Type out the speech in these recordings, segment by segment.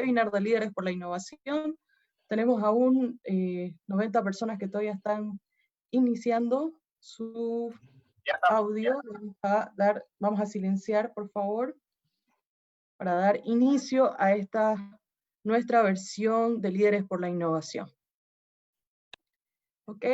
webinar de Líderes por la Innovación. Tenemos aún 90 personas que todavía están iniciando su audio. Vamos a silenciar, por favor, para dar inicio a esta nuestra versión de Líderes por la Innovación. ¿Ok?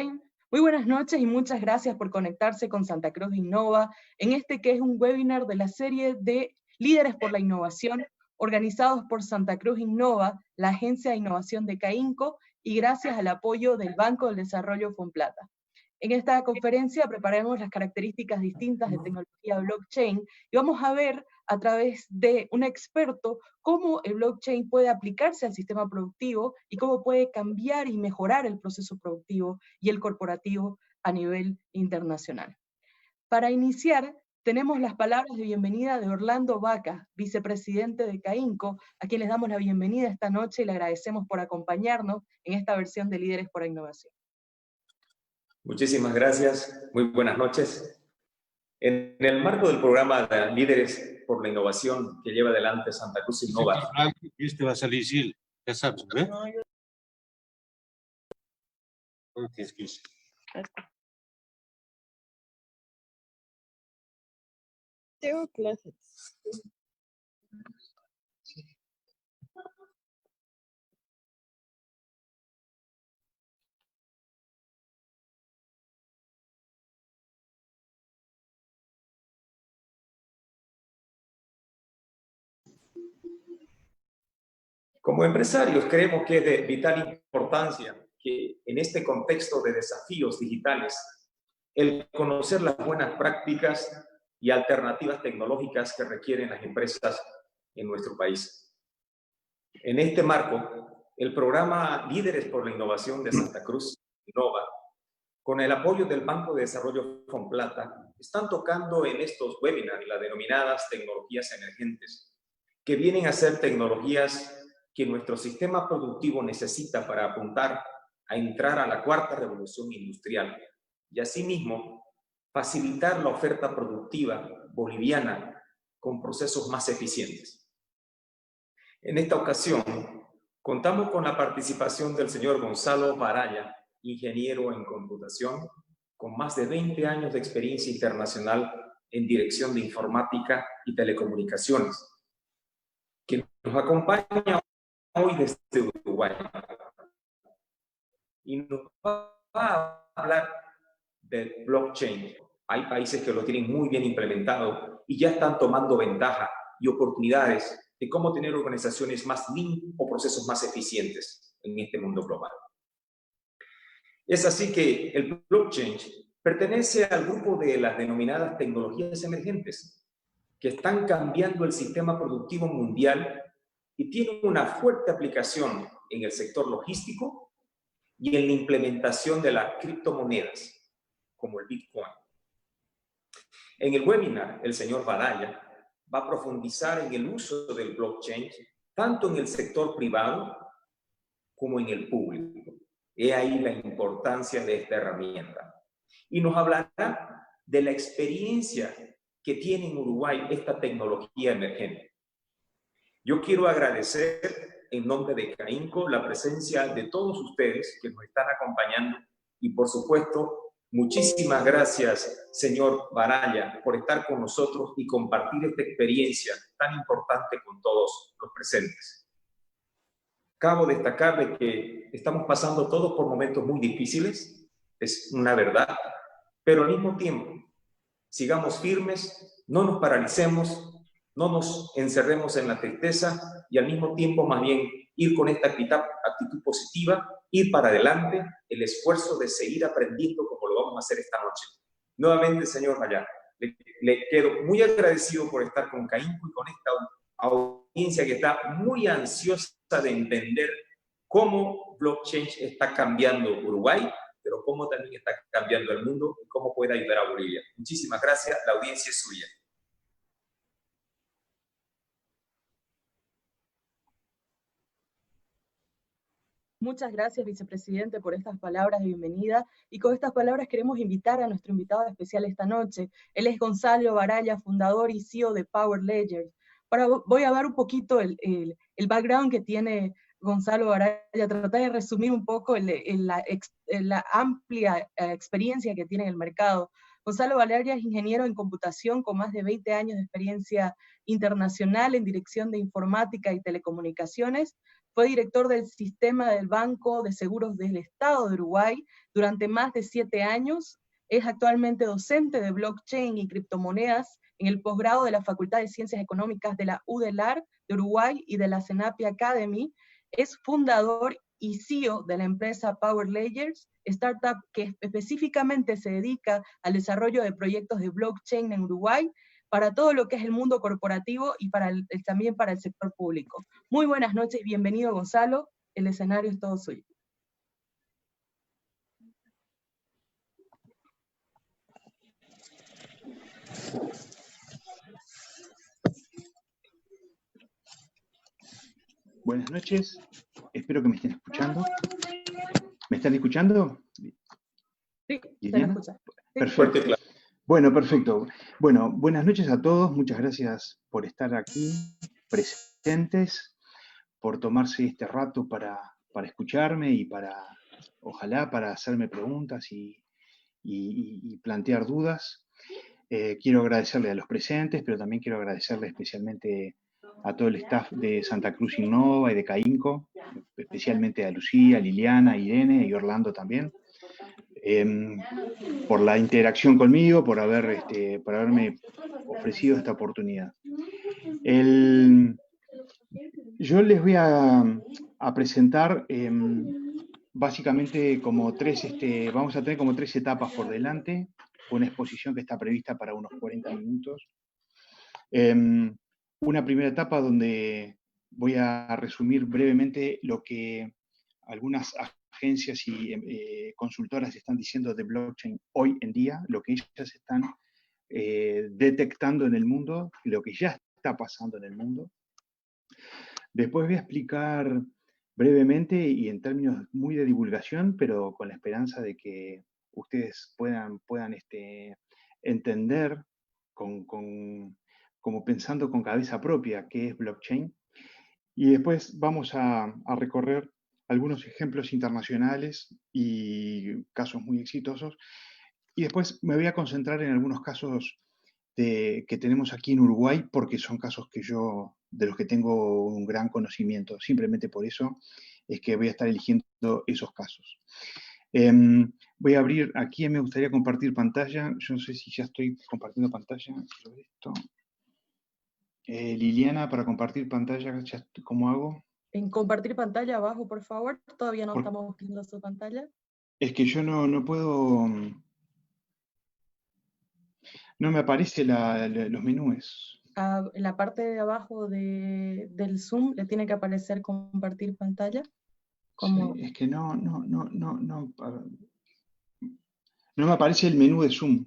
Muy buenas noches y muchas gracias por conectarse con Santa Cruz Innova en este que es un webinar de la serie de Líderes por la Innovación, organizados por Santa Cruz Innova, la agencia de innovación de CAINCO, y gracias al apoyo del Banco del Desarrollo Fomplata. En esta conferencia prepararemos las características distintas de tecnología blockchain y vamos a ver a través de un experto cómo el blockchain puede aplicarse al sistema productivo y cómo puede cambiar y mejorar el proceso productivo y el corporativo a nivel internacional. Para iniciar, tenemos las palabras de bienvenida de Orlando Vaca, vicepresidente de CAINCO, a quien les damos la bienvenida esta noche y le agradecemos por acompañarnos en esta versión de Líderes por la Innovación. Muchísimas gracias, muy buenas noches. En el marco del programa de Líderes por la Innovación que lleva adelante Santa Cruz Innova. Este va a salir Gil, ya sabes, ¿eh? No tienes que irse. Tengo clases. Como empresarios creemos que es de vital importancia que en este contexto de desafíos digitales, el conocer las buenas prácticas y alternativas tecnológicas que requieren las empresas en nuestro país. En este marco, el programa Líderes por la Innovación de Santa Cruz Innova, con el apoyo del Banco de Desarrollo Fomplata, están tocando en estos webinars las denominadas tecnologías emergentes, que vienen a ser tecnologías que nuestro sistema productivo necesita para apuntar a entrar a la cuarta revolución industrial y asimismo facilitar la oferta productiva boliviana con procesos más eficientes. En esta ocasión, contamos con la participación del señor Gonzalo Varalla, ingeniero en computación, con más de 20 años de experiencia internacional en dirección de informática y telecomunicaciones, que nos acompaña hoy desde Uruguay y nos va a hablar del blockchain. Hay países que lo tienen muy bien implementado y ya están tomando ventaja y oportunidades de cómo tener organizaciones más lean o procesos más eficientes en este mundo global. Es así que el blockchain pertenece al grupo de las denominadas tecnologías emergentes, que están cambiando el sistema productivo mundial y tienen una fuerte aplicación en el sector logístico y en la implementación de las criptomonedas, como el Bitcoin. En el webinar, el señor Varalla va a profundizar en el uso del blockchain, tanto en el sector privado como en el público. He ahí la importancia de esta herramienta. Y nos hablará de la experiencia que tiene en Uruguay esta tecnología emergente. Yo quiero agradecer en nombre de CAINCO la presencia de todos ustedes que nos están acompañando y, por supuesto, muchísimas gracias, señor Varalla, por estar con nosotros y compartir esta experiencia tan importante con todos los presentes. Cabe destacar de que estamos pasando todos por momentos muy difíciles, es una verdad, pero al mismo tiempo, sigamos firmes, no nos paralicemos, no nos encerremos en la tristeza y al mismo tiempo más bien ir con esta actitud positiva, ir para adelante, el esfuerzo de seguir aprendiendo como lo vamos a hacer esta noche. Nuevamente, señor Varalla, le quedo muy agradecido por estar con CAINCO y con esta audiencia que está muy ansiosa de entender cómo blockchain está cambiando Uruguay, pero cómo también está cambiando el mundo y cómo puede ayudar a Bolivia. Muchísimas gracias, la audiencia es suya. Muchas gracias, vicepresidente, por estas palabras de bienvenida. Y con estas palabras queremos invitar a nuestro invitado especial esta noche. Él es Gonzalo Varalla, fundador y CEO de Power Ledger. voy a dar un poquito el background que tiene Gonzalo Araya, tratar de resumir un poco la amplia experiencia que tiene en el mercado. Gonzalo Araya es ingeniero en computación con más de 20 años de experiencia internacional en dirección de informática y telecomunicaciones. Fue director del sistema del Banco de Seguros del Estado de Uruguay durante más de 7 años. Es actualmente docente de blockchain y criptomonedas en el posgrado de la Facultad de Ciencias Económicas de la UDELAR de Uruguay y de la CENAPI Academy. Es fundador y CEO de la empresa Power Layers, startup que específicamente se dedica al desarrollo de proyectos de blockchain en Uruguay para todo lo que es el mundo corporativo y también para el sector público. Muy buenas noches, bienvenido Gonzalo, el escenario es todo suyo. Buenas noches, espero que me estén escuchando. ¿Me están escuchando? Sí, se me escucha. Perfecto. Claro. Bueno, perfecto. Bueno, buenas noches a todos, muchas gracias por estar aquí presentes, por tomarse este rato para escucharme y ojalá, para hacerme preguntas y plantear dudas. Quiero agradecerle a los presentes, pero también quiero agradecerle especialmente a todo el staff de Santa Cruz Innova y de CAINCO, especialmente a Lucía, Liliana, Irene y Orlando también, por la interacción conmigo, por haberme ofrecido esta oportunidad. Yo les voy a presentar básicamente como vamos a tener como 3 etapas por delante, una exposición que está prevista para unos 40 minutos. Una primera etapa donde voy a resumir brevemente lo que algunas agencias y consultoras están diciendo de blockchain hoy en día, lo que ellas están detectando en el mundo, lo que ya está pasando en el mundo. Después voy a explicar brevemente y en términos muy de divulgación, pero con la esperanza de que ustedes puedan entender como pensando con cabeza propia qué es blockchain. Y después vamos a recorrer algunos ejemplos internacionales y casos muy exitosos. Y después me voy a concentrar en algunos casos que tenemos aquí en Uruguay, porque son casos de los que tengo un gran conocimiento. Simplemente por eso es que voy a estar eligiendo esos casos. Voy a abrir, aquí me gustaría compartir pantalla. Yo no sé si ya estoy compartiendo pantalla. Quiero esto. Liliana, para compartir pantalla, ¿cómo hago? En compartir pantalla abajo, por favor. Todavía no estamos viendo su pantalla. Es que yo no puedo... No me aparece los menús. En la parte de abajo del Zoom le tiene que aparecer compartir pantalla. Sí, es que no me aparece el menú de Zoom.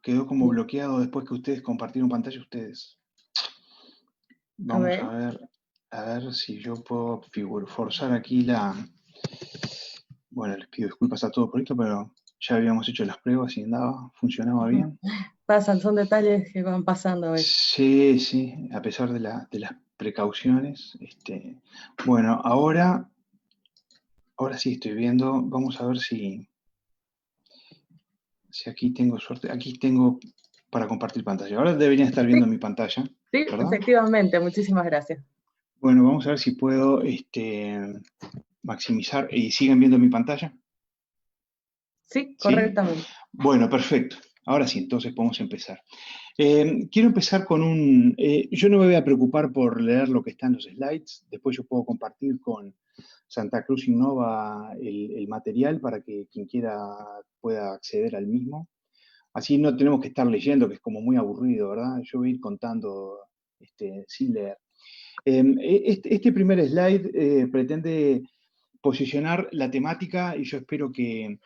Quedó como bloqueado después que ustedes compartieron pantalla ustedes. Vamos a ver si yo puedo forzar aquí Bueno, les pido disculpas a todos por esto, pero ya habíamos hecho las pruebas y funcionaba bien. Pasan, son detalles que van pasando a veces. Sí, a pesar de las precauciones. Bueno, ahora sí estoy viendo. Vamos a ver si aquí tengo suerte. Aquí tengo para compartir pantalla. Ahora deberían estar viendo mi pantalla. Sí, ¿verdad? efectivamente. Muchísimas gracias. Bueno, vamos a ver si puedo maximizar. ¿Y siguen viendo mi pantalla? Sí, correctamente. Bueno, perfecto. Ahora sí, entonces podemos empezar. Quiero empezar con yo no me voy a preocupar por leer lo que está en los slides. Después yo puedo compartir con Santa Cruz Innova el material para que quien quiera pueda acceder al mismo. Así no tenemos que estar leyendo, que es como muy aburrido, ¿verdad? Yo voy a ir contando sin leer. Este primer slide pretende posicionar la temática y yo espero que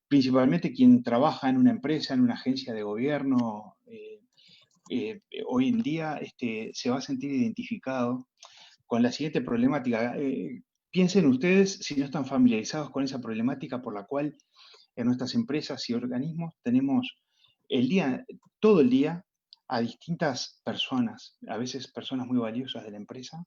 principalmente quien trabaja en una empresa, en una agencia de gobierno, hoy en día se va a sentir identificado con la siguiente problemática. Piensen ustedes si no están familiarizados con esa problemática por la cual en nuestras empresas y organismos tenemos todo el día a distintas personas, a veces personas muy valiosas de la empresa,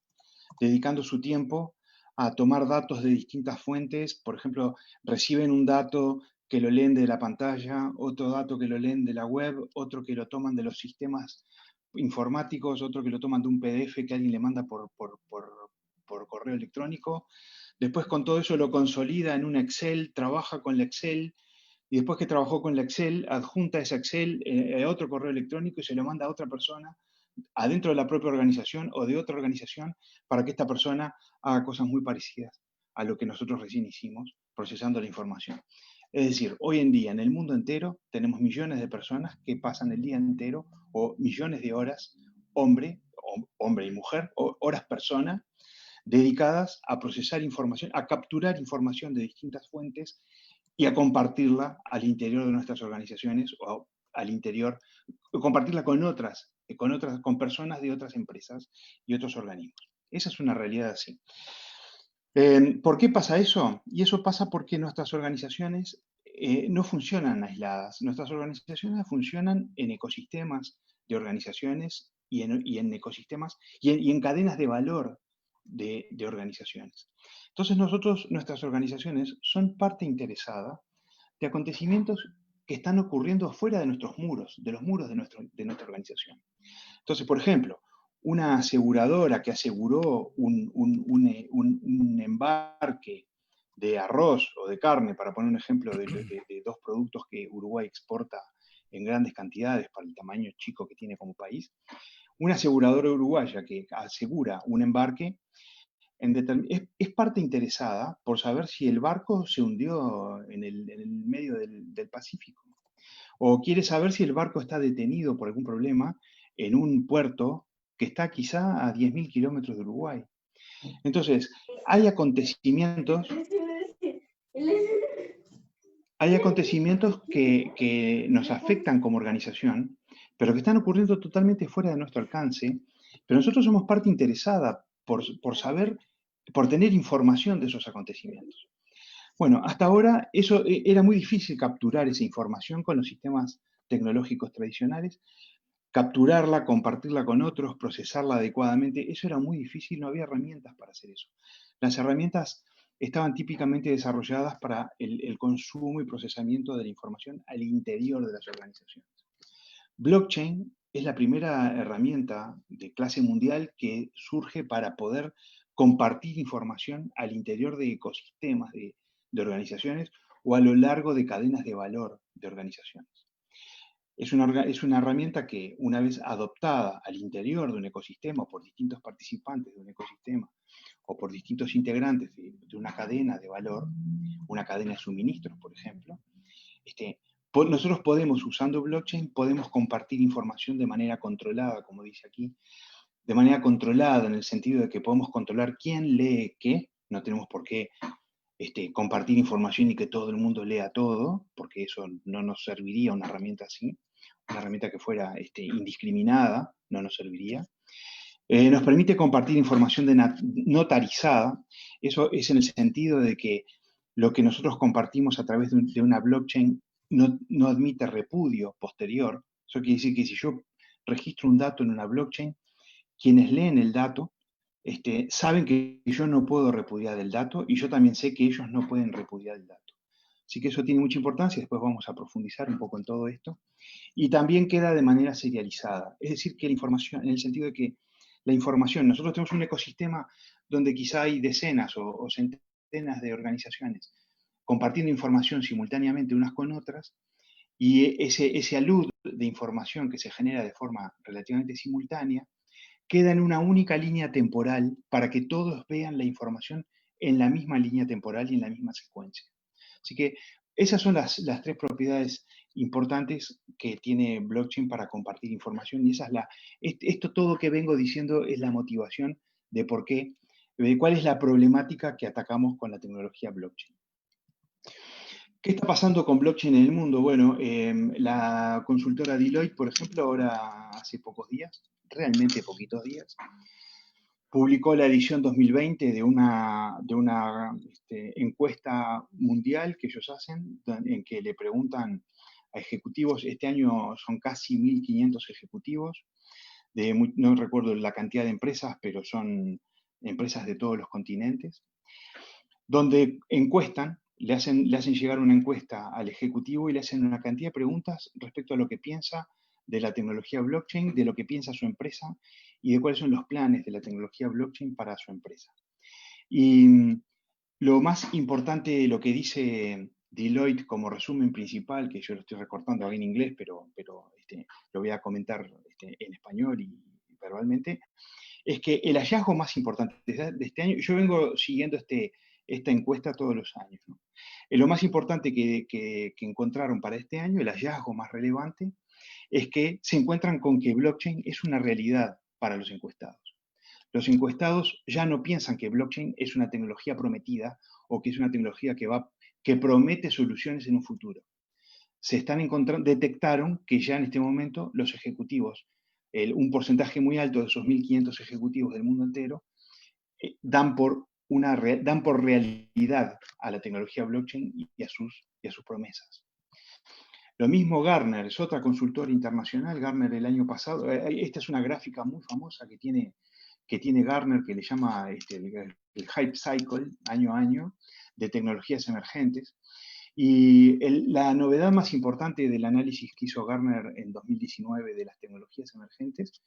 dedicando su tiempo a tomar datos de distintas fuentes. Por ejemplo, reciben un dato que lo leen de la pantalla, otro dato que lo leen de la web, otro que lo toman de los sistemas informáticos, otro que lo toman de un PDF que alguien le manda por correo electrónico. Después con todo eso lo consolida en un Excel, trabaja con la Excel, y después que trabajó con la Excel, adjunta ese Excel a otro correo electrónico y se lo manda a otra persona adentro de la propia organización o de otra organización para que esta persona haga cosas muy parecidas a lo que nosotros recién hicimos procesando la información. Es decir, hoy en día en el mundo entero tenemos millones de personas que pasan el día entero o millones de horas, hombre y mujer, o horas persona, dedicadas a procesar información, a capturar información de distintas fuentes y a compartirla al interior de nuestras organizaciones o al interior, compartirla con personas de otras empresas y otros organismos. Esa es una realidad así. ¿Por qué pasa eso? Y eso pasa porque nuestras organizaciones no funcionan aisladas. Nuestras organizaciones funcionan en ecosistemas de organizaciones y en ecosistemas y en cadenas de valor de organizaciones. Entonces nuestras organizaciones son parte interesada de acontecimientos que están ocurriendo fuera de nuestros muros, de los muros de nuestra organización. Entonces, por ejemplo, una aseguradora que aseguró un embarque de arroz o de carne, para poner un ejemplo de dos productos que Uruguay exporta en grandes cantidades para el tamaño chico que tiene como país, una aseguradora uruguaya que asegura un embarque es parte interesada por saber si el barco se hundió en el medio del Pacífico, o quiere saber si el barco está detenido por algún problema en un puerto que está quizá a 10.000 kilómetros de Uruguay. Entonces, hay acontecimientos que nos afectan como organización, pero que están ocurriendo totalmente fuera de nuestro alcance, pero nosotros somos parte interesada por saber, por tener información de esos acontecimientos. Bueno, hasta ahora era muy difícil capturar esa información con los sistemas tecnológicos tradicionales, capturarla, compartirla con otros, procesarla adecuadamente, eso era muy difícil, no había herramientas para hacer eso. Las herramientas estaban típicamente desarrolladas para el consumo y procesamiento de la información al interior de las organizaciones. Blockchain es la primera herramienta de clase mundial que surge para poder compartir información al interior de ecosistemas de organizaciones o a lo largo de cadenas de valor de organizaciones. Es una herramienta que, una vez adoptada al interior de un ecosistema por distintos participantes de un ecosistema o por distintos integrantes de una cadena de valor, una cadena de suministros, por ejemplo, nosotros podemos, usando blockchain, podemos compartir información de manera controlada, como dice aquí, de manera controlada en el sentido de que podemos controlar quién lee qué, no tenemos por qué compartir información y que todo el mundo lea todo, porque eso no nos serviría una herramienta así, una herramienta que fuera indiscriminada, no nos serviría. Nos permite compartir información notarizada, eso es en el sentido de que lo que nosotros compartimos a través de una blockchain no admite repudio posterior. Eso quiere decir que si yo registro un dato en una blockchain, quienes leen el dato saben que yo no puedo repudiar el dato y yo también sé que ellos no pueden repudiar el dato. Así que eso tiene mucha importancia, después vamos a profundizar un poco en todo esto. Y también queda de manera serializada, es decir, que la información, en el sentido de que la información, nosotros tenemos un ecosistema donde quizá hay decenas o centenas de organizaciones compartiendo información simultáneamente unas con otras, y ese alud de información que se genera de forma relativamente simultánea queda en una única línea temporal para que todos vean la información en la misma línea temporal y en la misma secuencia. Así que esas son las tres propiedades importantes que tiene blockchain para compartir información, y esa es esto todo que vengo diciendo es la motivación de por qué, de cuál es la problemática que atacamos con la tecnología blockchain. ¿Qué está pasando con blockchain en el mundo? Bueno, la consultora Deloitte, por ejemplo, ahora hace pocos días, realmente poquitos días, publicó la edición 2020 de una encuesta mundial que ellos hacen, en que le preguntan ejecutivos. Este año son casi 1.500 ejecutivos, no recuerdo la cantidad de empresas, pero son empresas de todos los continentes, donde encuestan, le hacen llegar una encuesta al ejecutivo y le hacen una cantidad de preguntas respecto a lo que piensa de la tecnología blockchain, de lo que piensa su empresa y de cuáles son los planes de la tecnología blockchain para su empresa. Y lo más importante, lo que dice Deloitte como resumen principal, que yo lo estoy recortando aquí en inglés, pero lo voy a comentar en español y verbalmente, es que el hallazgo más importante de este año, yo vengo siguiendo esta encuesta todos los años, ¿no? Lo más importante que encontraron para este año, el hallazgo más relevante, es que se encuentran con que blockchain es una realidad para los encuestados. Los encuestados ya no piensan que blockchain es una tecnología prometida o que es una tecnología que promete soluciones en un futuro. Detectaron que ya en este momento los ejecutivos, un porcentaje muy alto de esos 1.500 ejecutivos del mundo entero, dan por realidad a la tecnología blockchain y a sus promesas. Lo mismo Gartner, es otra consultora internacional. Gartner el año pasado, esta es una gráfica muy famosa que tiene Gartner, que le llama el Hype Cycle, año a año, de tecnologías emergentes. Y la novedad más importante del análisis que hizo Gartner en 2019 de las tecnologías emergentes,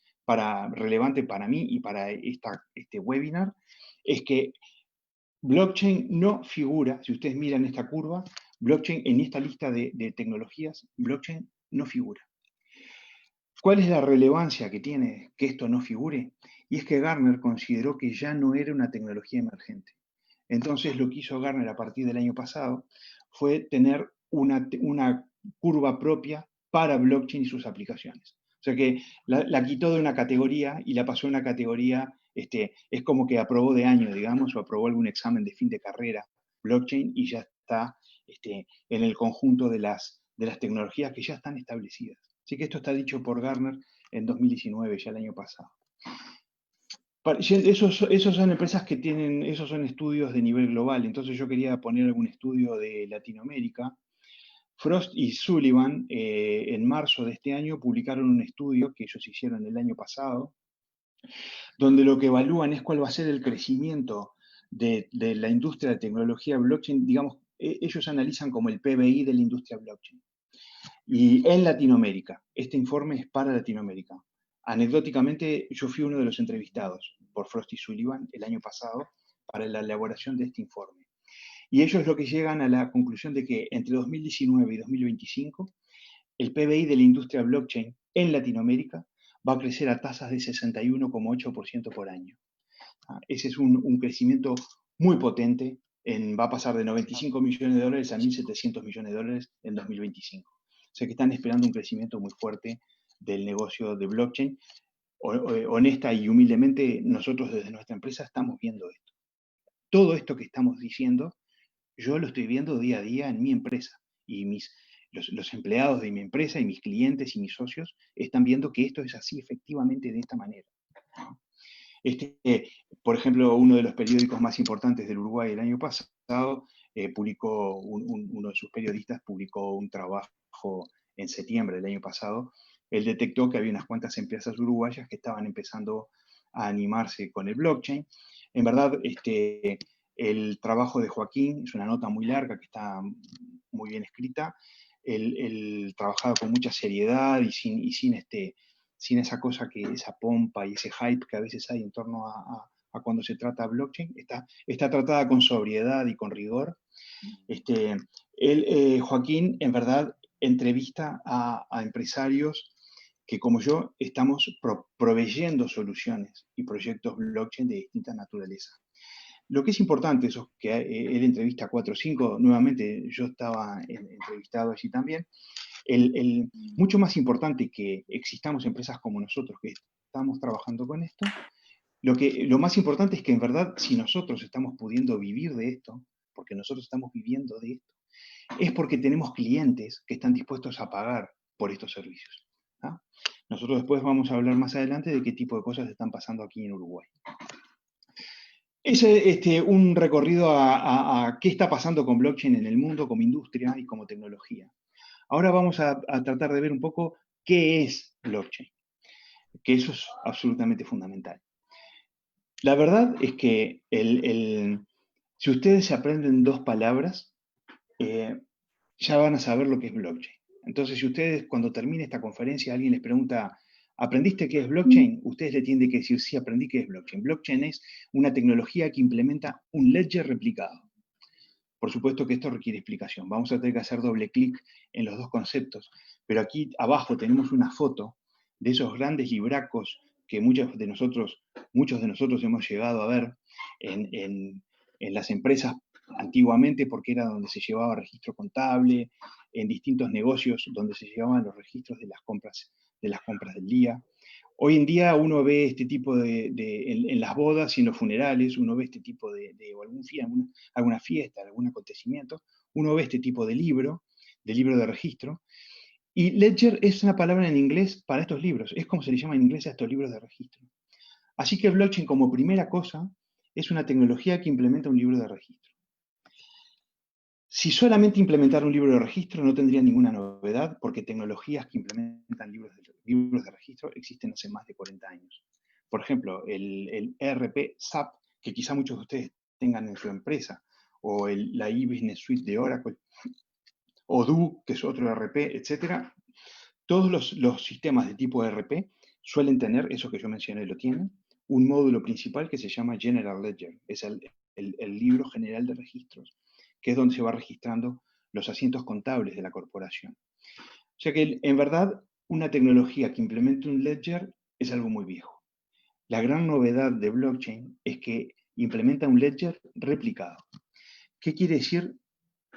relevante para mí y para este webinar, es que blockchain no figura, si ustedes miran esta curva, blockchain en esta lista de tecnologías, blockchain no figura. ¿Cuál es la relevancia que tiene que esto no figure? Y es que Gartner consideró que ya no era una tecnología emergente. Entonces lo que hizo Gartner a partir del año pasado fue tener una curva propia para blockchain y sus aplicaciones. O sea que la quitó de una categoría y la pasó a una categoría, es como que aprobó de año, digamos, o aprobó algún examen de fin de carrera blockchain y ya está en el conjunto de las tecnologías que ya están establecidas. Así que esto está dicho por Gartner en 2019, ya el año pasado. Esos son empresas que tienen, esos son estudios de nivel global, entonces yo quería poner algún estudio de Latinoamérica. Frost y Sullivan en marzo de este año publicaron un estudio que ellos hicieron el año pasado, donde lo que evalúan es cuál va a ser el crecimiento de la industria de tecnología blockchain. Digamos, ellos analizan como el PBI de la industria blockchain. Y en Latinoamérica, este informe es para Latinoamérica. Anecdóticamente, yo fui uno de los entrevistados por Frost y Sullivan el año pasado para la elaboración de este informe. Y ellos lo que llegan a la conclusión de que entre 2019 y 2025, el PBI de la industria blockchain en Latinoamérica va a crecer a tasas de 61,8% por año. Ese es un crecimiento muy potente, va a pasar de 95 millones de dólares a 1.700 millones de dólares en 2025. O sea que están esperando un crecimiento muy fuerte del negocio de blockchain. Honesta y humildemente, nosotros desde nuestra empresa estamos viendo esto. Todo esto que estamos diciendo, yo lo estoy viendo día a día en mi empresa. Y los empleados de mi empresa y mis clientes y mis socios están viendo que esto es así efectivamente de esta manera. Por ejemplo, uno de los periódicos más importantes del Uruguay el año pasado publicó, uno de sus periodistas publicó un trabajo en septiembre del año pasado. Él detectó que había unas cuantas empresas uruguayas que estaban empezando a animarse con el blockchain. En verdad, el trabajo de Joaquín es una nota muy larga que está muy bien escrita. Él trabajaba con mucha seriedad y sin esa cosa, esa pompa y ese hype que a veces hay en torno a cuando se trata de blockchain. Está tratada con sobriedad y con rigor. Joaquín, en verdad, entrevista a empresarios que, como yo, estamos proveyendo soluciones y proyectos blockchain de distinta naturaleza. Lo que es importante es que él entrevista a 4 o 5, nuevamente yo estaba entrevistado allí también. Mucho más importante que existamos empresas como nosotros que estamos trabajando con esto, lo más importante es que en verdad si nosotros estamos pudiendo vivir de esto, porque nosotros estamos viviendo de esto, es porque tenemos clientes que están dispuestos a pagar por estos servicios. ¿Ah? Nosotros después vamos a hablar más adelante de qué tipo de cosas están pasando aquí en Uruguay. Es un recorrido a qué está pasando con blockchain en el mundo como industria y como tecnología. Ahora vamos a tratar de ver un poco qué es blockchain, que eso es absolutamente fundamental. La verdad es que si ustedes se aprenden 2 palabras, ya van a saber lo que es blockchain. Entonces, si ustedes cuando termine esta conferencia alguien les pregunta, ¿aprendiste qué es blockchain? Ustedes le tienen que decir, sí, aprendí qué es blockchain. Blockchain es una tecnología que implementa un ledger replicado. Por supuesto que esto requiere explicación. Vamos a tener que hacer doble clic en los 2 conceptos. Pero aquí abajo tenemos una foto de esos grandes libracos que muchos de nosotros hemos llegado a ver en las empresas antiguamente, porque era donde se llevaba registro contable, en distintos negocios donde se llevaban los registros de las compras del día. Hoy en día uno ve este tipo en las bodas y en los funerales, uno ve este tipo o alguna fiesta, algún acontecimiento, uno ve este tipo de libro de registro. Y ledger es una palabra en inglés para estos libros, es como se le llama en inglés a estos libros de registro. Así que blockchain como primera cosa es una tecnología que implementa un libro de registro. Si solamente implementar un libro de registro no tendría ninguna novedad, porque tecnologías que implementan libros de registro existen hace más de 40 años. Por ejemplo, el ERP SAP, que quizá muchos de ustedes tengan en su empresa, o la e-Business Suite de Oracle, Odoo, que es otro ERP, etc. Todos los sistemas de tipo ERP suelen tener, eso que yo mencioné lo tienen, un módulo principal que se llama General Ledger, es el libro general de registros, que es donde se va registrando los asientos contables de la corporación. O sea que, en verdad, una tecnología que implemente un ledger es algo muy viejo. La gran novedad de blockchain es que implementa un ledger replicado. ¿Qué quiere decir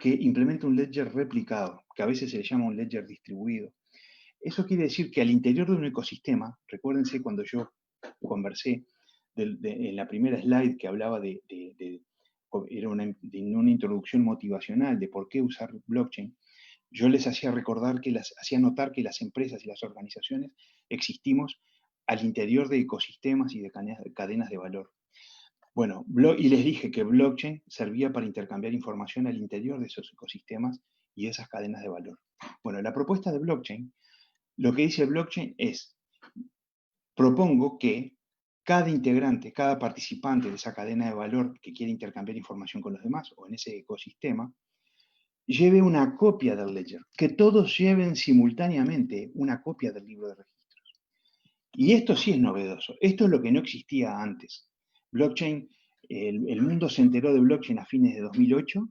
que implementa un ledger replicado? Que a veces se le llama un ledger distribuido. Eso quiere decir que al interior de un ecosistema, recuérdense cuando yo conversé en la primera slide que hablaba era una introducción motivacional de por qué usar blockchain, yo les hacía notar que las empresas y las organizaciones existimos al interior de ecosistemas y de cadenas de valor. Bueno, y les dije que blockchain servía para intercambiar información al interior de esos ecosistemas y de esas cadenas de valor. Bueno, la propuesta de blockchain, lo que dice blockchain es, propongo que cada integrante, cada participante de esa cadena de valor que quiere intercambiar información con los demás o en ese ecosistema, lleve una copia del ledger, que todos lleven simultáneamente una copia del libro de registros. Y esto sí es novedoso, esto es lo que no existía antes. Blockchain, el mundo se enteró de blockchain a fines de 2008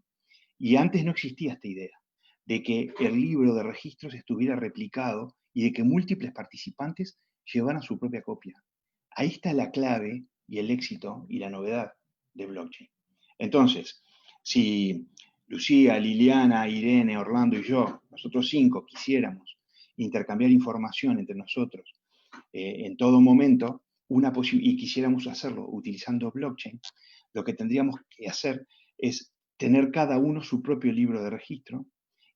y antes no existía esta idea de que el libro de registros estuviera replicado y de que múltiples participantes llevaran su propia copia. Ahí está la clave y el éxito y la novedad de blockchain. Entonces, si Lucía, Liliana, Irene, Orlando y yo, nosotros 5, quisiéramos intercambiar información entre nosotros en todo momento, y quisiéramos hacerlo utilizando blockchain, lo que tendríamos que hacer es tener cada uno su propio libro de registro,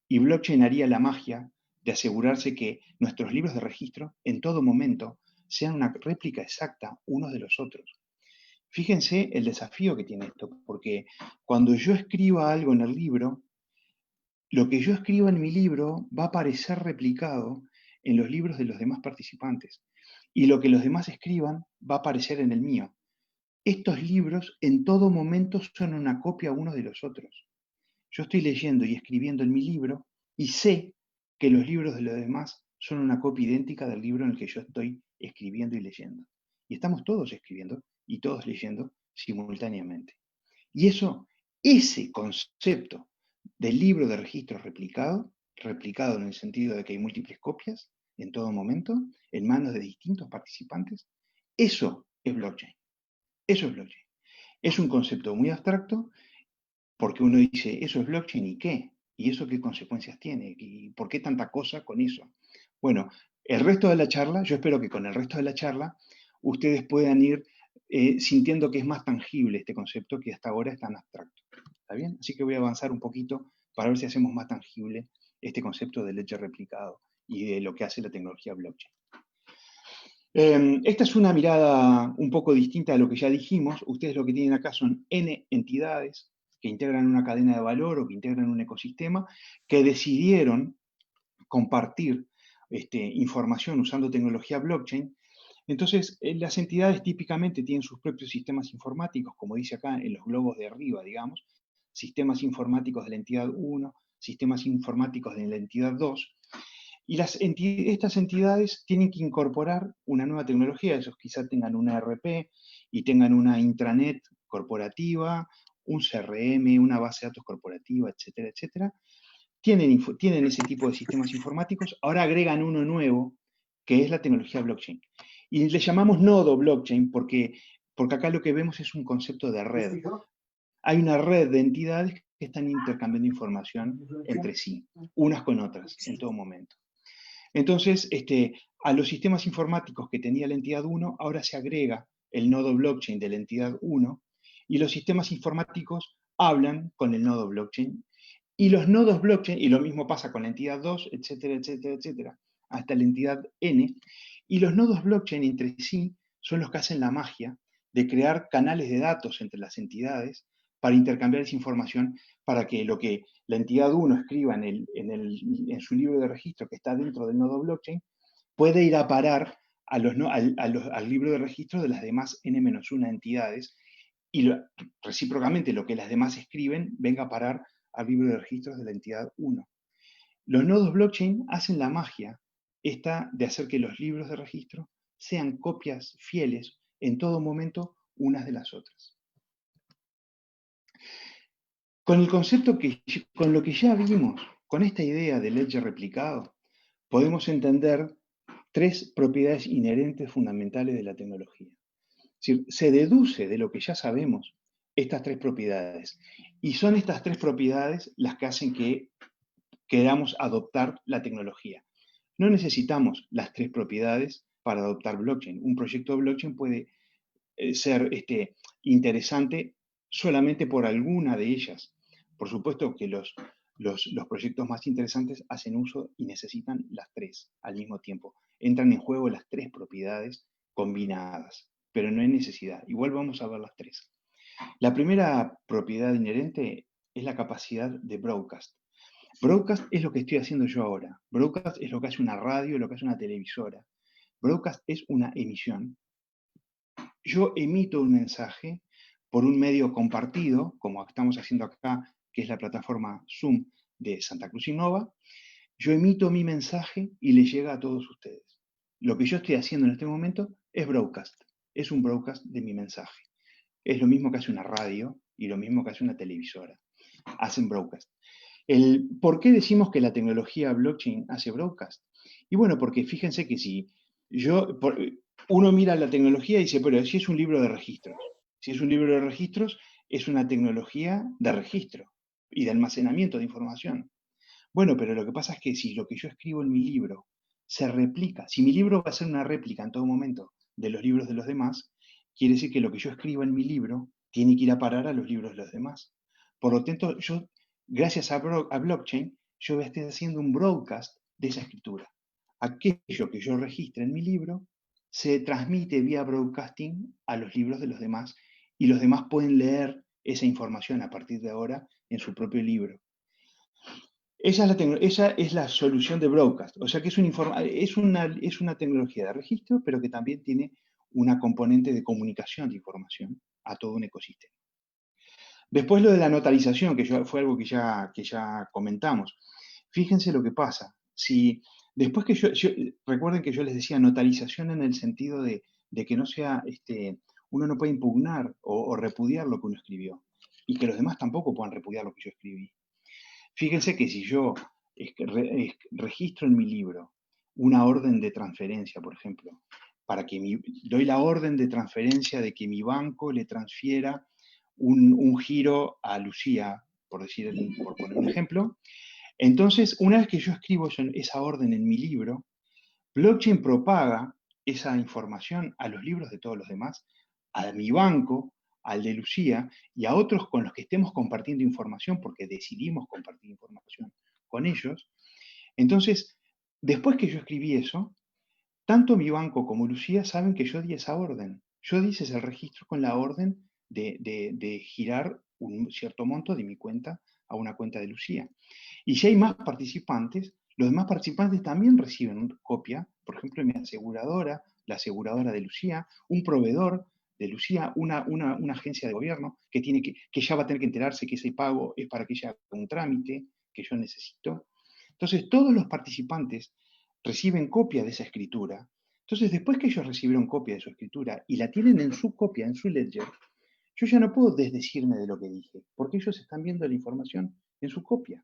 y blockchain haría la magia de asegurarse que nuestros libros de registro en todo momento sean una réplica exacta unos de los otros. Fíjense el desafío que tiene esto, porque cuando yo escriba algo en el libro, lo que yo escriba en mi libro va a aparecer replicado en los libros de los demás participantes, y lo que los demás escriban va a aparecer en el mío. Estos libros en todo momento son una copia unos de los otros. Yo estoy leyendo y escribiendo en mi libro y sé que los libros de los demás son una copia idéntica del libro en el que yo estoy escribiendo y leyendo. Y estamos todos escribiendo y todos leyendo simultáneamente. Y ese concepto del libro de registro replicado en el sentido de que hay múltiples copias en todo momento, en manos de distintos participantes, eso es blockchain. Eso es blockchain. Es un concepto muy abstracto, porque uno dice, ¿eso es blockchain y qué? ¿Y eso qué consecuencias tiene? ¿Y por qué tanta cosa con eso? Bueno, el resto de la charla, yo espero que con el resto de la charla ustedes puedan ir sintiendo que es más tangible este concepto que hasta ahora es tan abstracto. ¿Está bien? Así que voy a avanzar un poquito para ver si hacemos más tangible este concepto de ledger replicado y de lo que hace la tecnología blockchain. Esta es una mirada un poco distinta a lo que ya dijimos. Ustedes lo que tienen acá son N entidades que integran una cadena de valor o que integran un ecosistema, que decidieron compartir información usando tecnología blockchain. Entonces, las entidades típicamente tienen sus propios sistemas informáticos, como dice acá en los globos de arriba, digamos, sistemas informáticos de la entidad 1, sistemas informáticos de la entidad 2, y estas entidades tienen que incorporar una nueva tecnología. Ellos quizá tengan una ERP y tengan una intranet corporativa, un CRM, una base de datos corporativa, etcétera, etcétera. Tienen ese tipo de sistemas informáticos, ahora agregan uno nuevo, que es la tecnología blockchain. Y le llamamos nodo blockchain porque acá lo que vemos es un concepto de red. Hay una red de entidades que están intercambiando información entre sí, unas con otras, en todo momento. Entonces, a los sistemas informáticos que tenía la entidad 1, ahora se agrega el nodo blockchain de la entidad 1, y los sistemas informáticos hablan con el nodo blockchain, y los nodos blockchain, y lo mismo pasa con la entidad 2, etcétera, etcétera, etcétera, hasta la entidad N, y los nodos blockchain entre sí son los que hacen la magia de crear canales de datos entre las entidades para intercambiar esa información, para que lo que la entidad 1 escriba en su libro de registro que está dentro del nodo blockchain, puede ir a parar al libro de registro de las demás N-1 entidades, y recíprocamente lo que las demás escriben venga a parar al libro de registros de la entidad 1. Los nodos blockchain hacen la magia esta de hacer que los libros de registro sean copias fieles en todo momento unas de las otras. Con el concepto con lo que ya vimos, con esta idea de ledger replicado, podemos entender tres propiedades inherentes fundamentales de la tecnología. Es decir, se deduce de lo que ya sabemos estas tres propiedades, y son estas tres propiedades las que hacen que queramos adoptar la tecnología. No necesitamos las tres propiedades para adoptar blockchain. Un proyecto de blockchain puede ser interesante solamente por alguna de ellas. Por supuesto que los proyectos más interesantes hacen uso y necesitan las tres al mismo tiempo. Entran en juego las tres propiedades combinadas, pero no hay necesidad. Igual vamos a ver las tres. La primera propiedad inherente es la capacidad de broadcast. Broadcast es lo que estoy haciendo yo ahora. Broadcast es lo que hace una radio, lo que hace una televisora. Broadcast es una emisión. Yo emito un mensaje por un medio compartido, como estamos haciendo acá, que es la plataforma Zoom de Santa Cruz Innova. Yo emito mi mensaje y le llega a todos ustedes. Lo que yo estoy haciendo en este momento es broadcast. Es un broadcast de mi mensaje. Es lo mismo que hace una radio y lo mismo que hace una televisora. Hacen broadcast. ¿Por qué decimos que la tecnología blockchain hace broadcast? Y bueno, porque fíjense que si uno mira la tecnología y dice, pero si es un libro de registros, si es un libro de registros, es una tecnología de registro y de almacenamiento de información. Bueno, pero lo que pasa es que si lo que yo escribo en mi libro se replica, si mi libro va a ser una réplica en todo momento de los libros de los demás, quiere decir que lo que yo escribo en mi libro tiene que ir a parar a los libros de los demás. Por lo tanto, gracias a blockchain, yo estoy haciendo un broadcast de esa escritura. Aquello que yo registre en mi libro se transmite vía broadcasting a los libros de los demás, y los demás pueden leer esa información a partir de ahora en su propio libro. Esa es la solución de broadcast. O sea que es una tecnología de registro, pero que también tiene una componente de comunicación de información a todo un ecosistema. Después lo de la notarización, que fue algo que ya comentamos. Fíjense lo que pasa. Después que recuerden que yo les decía notarización en el sentido de que no sea, uno no puede impugnar o repudiar lo que uno escribió, y que los demás tampoco puedan repudiar lo que yo escribí. Fíjense que si yo registro en mi libro una orden de transferencia, por ejemplo, doy la orden de transferencia de que mi banco le transfiera un giro a Lucía, por poner un ejemplo. Entonces, una vez que yo escribo esa orden en mi libro, blockchain propaga esa información a los libros de todos los demás, a mi banco, al de Lucía y a otros con los que estemos compartiendo información, porque decidimos compartir información con ellos. Entonces, después que yo escribí eso, tanto mi banco como Lucía saben que yo di esa orden. Yo di ese registro con la orden de girar un cierto monto de mi cuenta a una cuenta de Lucía. Y si hay más participantes, los demás participantes también reciben una copia, por ejemplo, mi aseguradora, la aseguradora de Lucía, un proveedor de Lucía, una agencia de gobierno que ya va a tener que enterarse que ese pago es para que ella haga un trámite que yo necesito. Entonces, todos los participantes reciben copia de esa escritura. Entonces, después que ellos recibieron copia de su escritura y la tienen en su copia, en su ledger, yo ya no puedo desdecirme de lo que dije, porque ellos están viendo la información en su copia.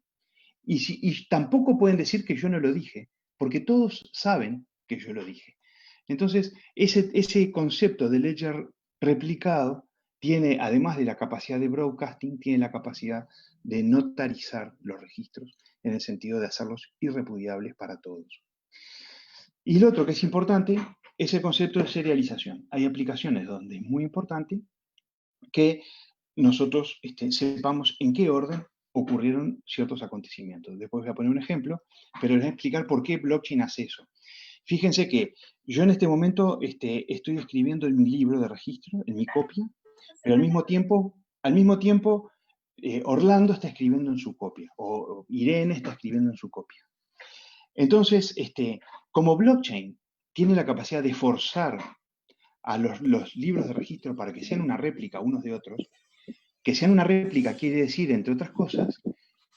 Y tampoco pueden decir que yo no lo dije, porque todos saben que yo lo dije. Entonces, ese concepto de ledger replicado tiene, además de la capacidad de broadcasting, tiene la capacidad de notarizar los registros en el sentido de hacerlos irrepudiables para todos. Y lo otro que es importante es el concepto de serialización. Hay aplicaciones donde es muy importante que nosotros sepamos en qué orden ocurrieron ciertos acontecimientos. Después voy a poner un ejemplo, pero les voy a explicar por qué blockchain hace eso. Fíjense que yo en este momento estoy escribiendo en mi libro de registro, en mi copia, pero al mismo tiempo Orlando está escribiendo en su copia, o Irene está escribiendo en su copia. Entonces, como blockchain tiene la capacidad de forzar a los libros de registro para que sean una réplica unos de otros, que sean una réplica quiere decir, entre otras cosas,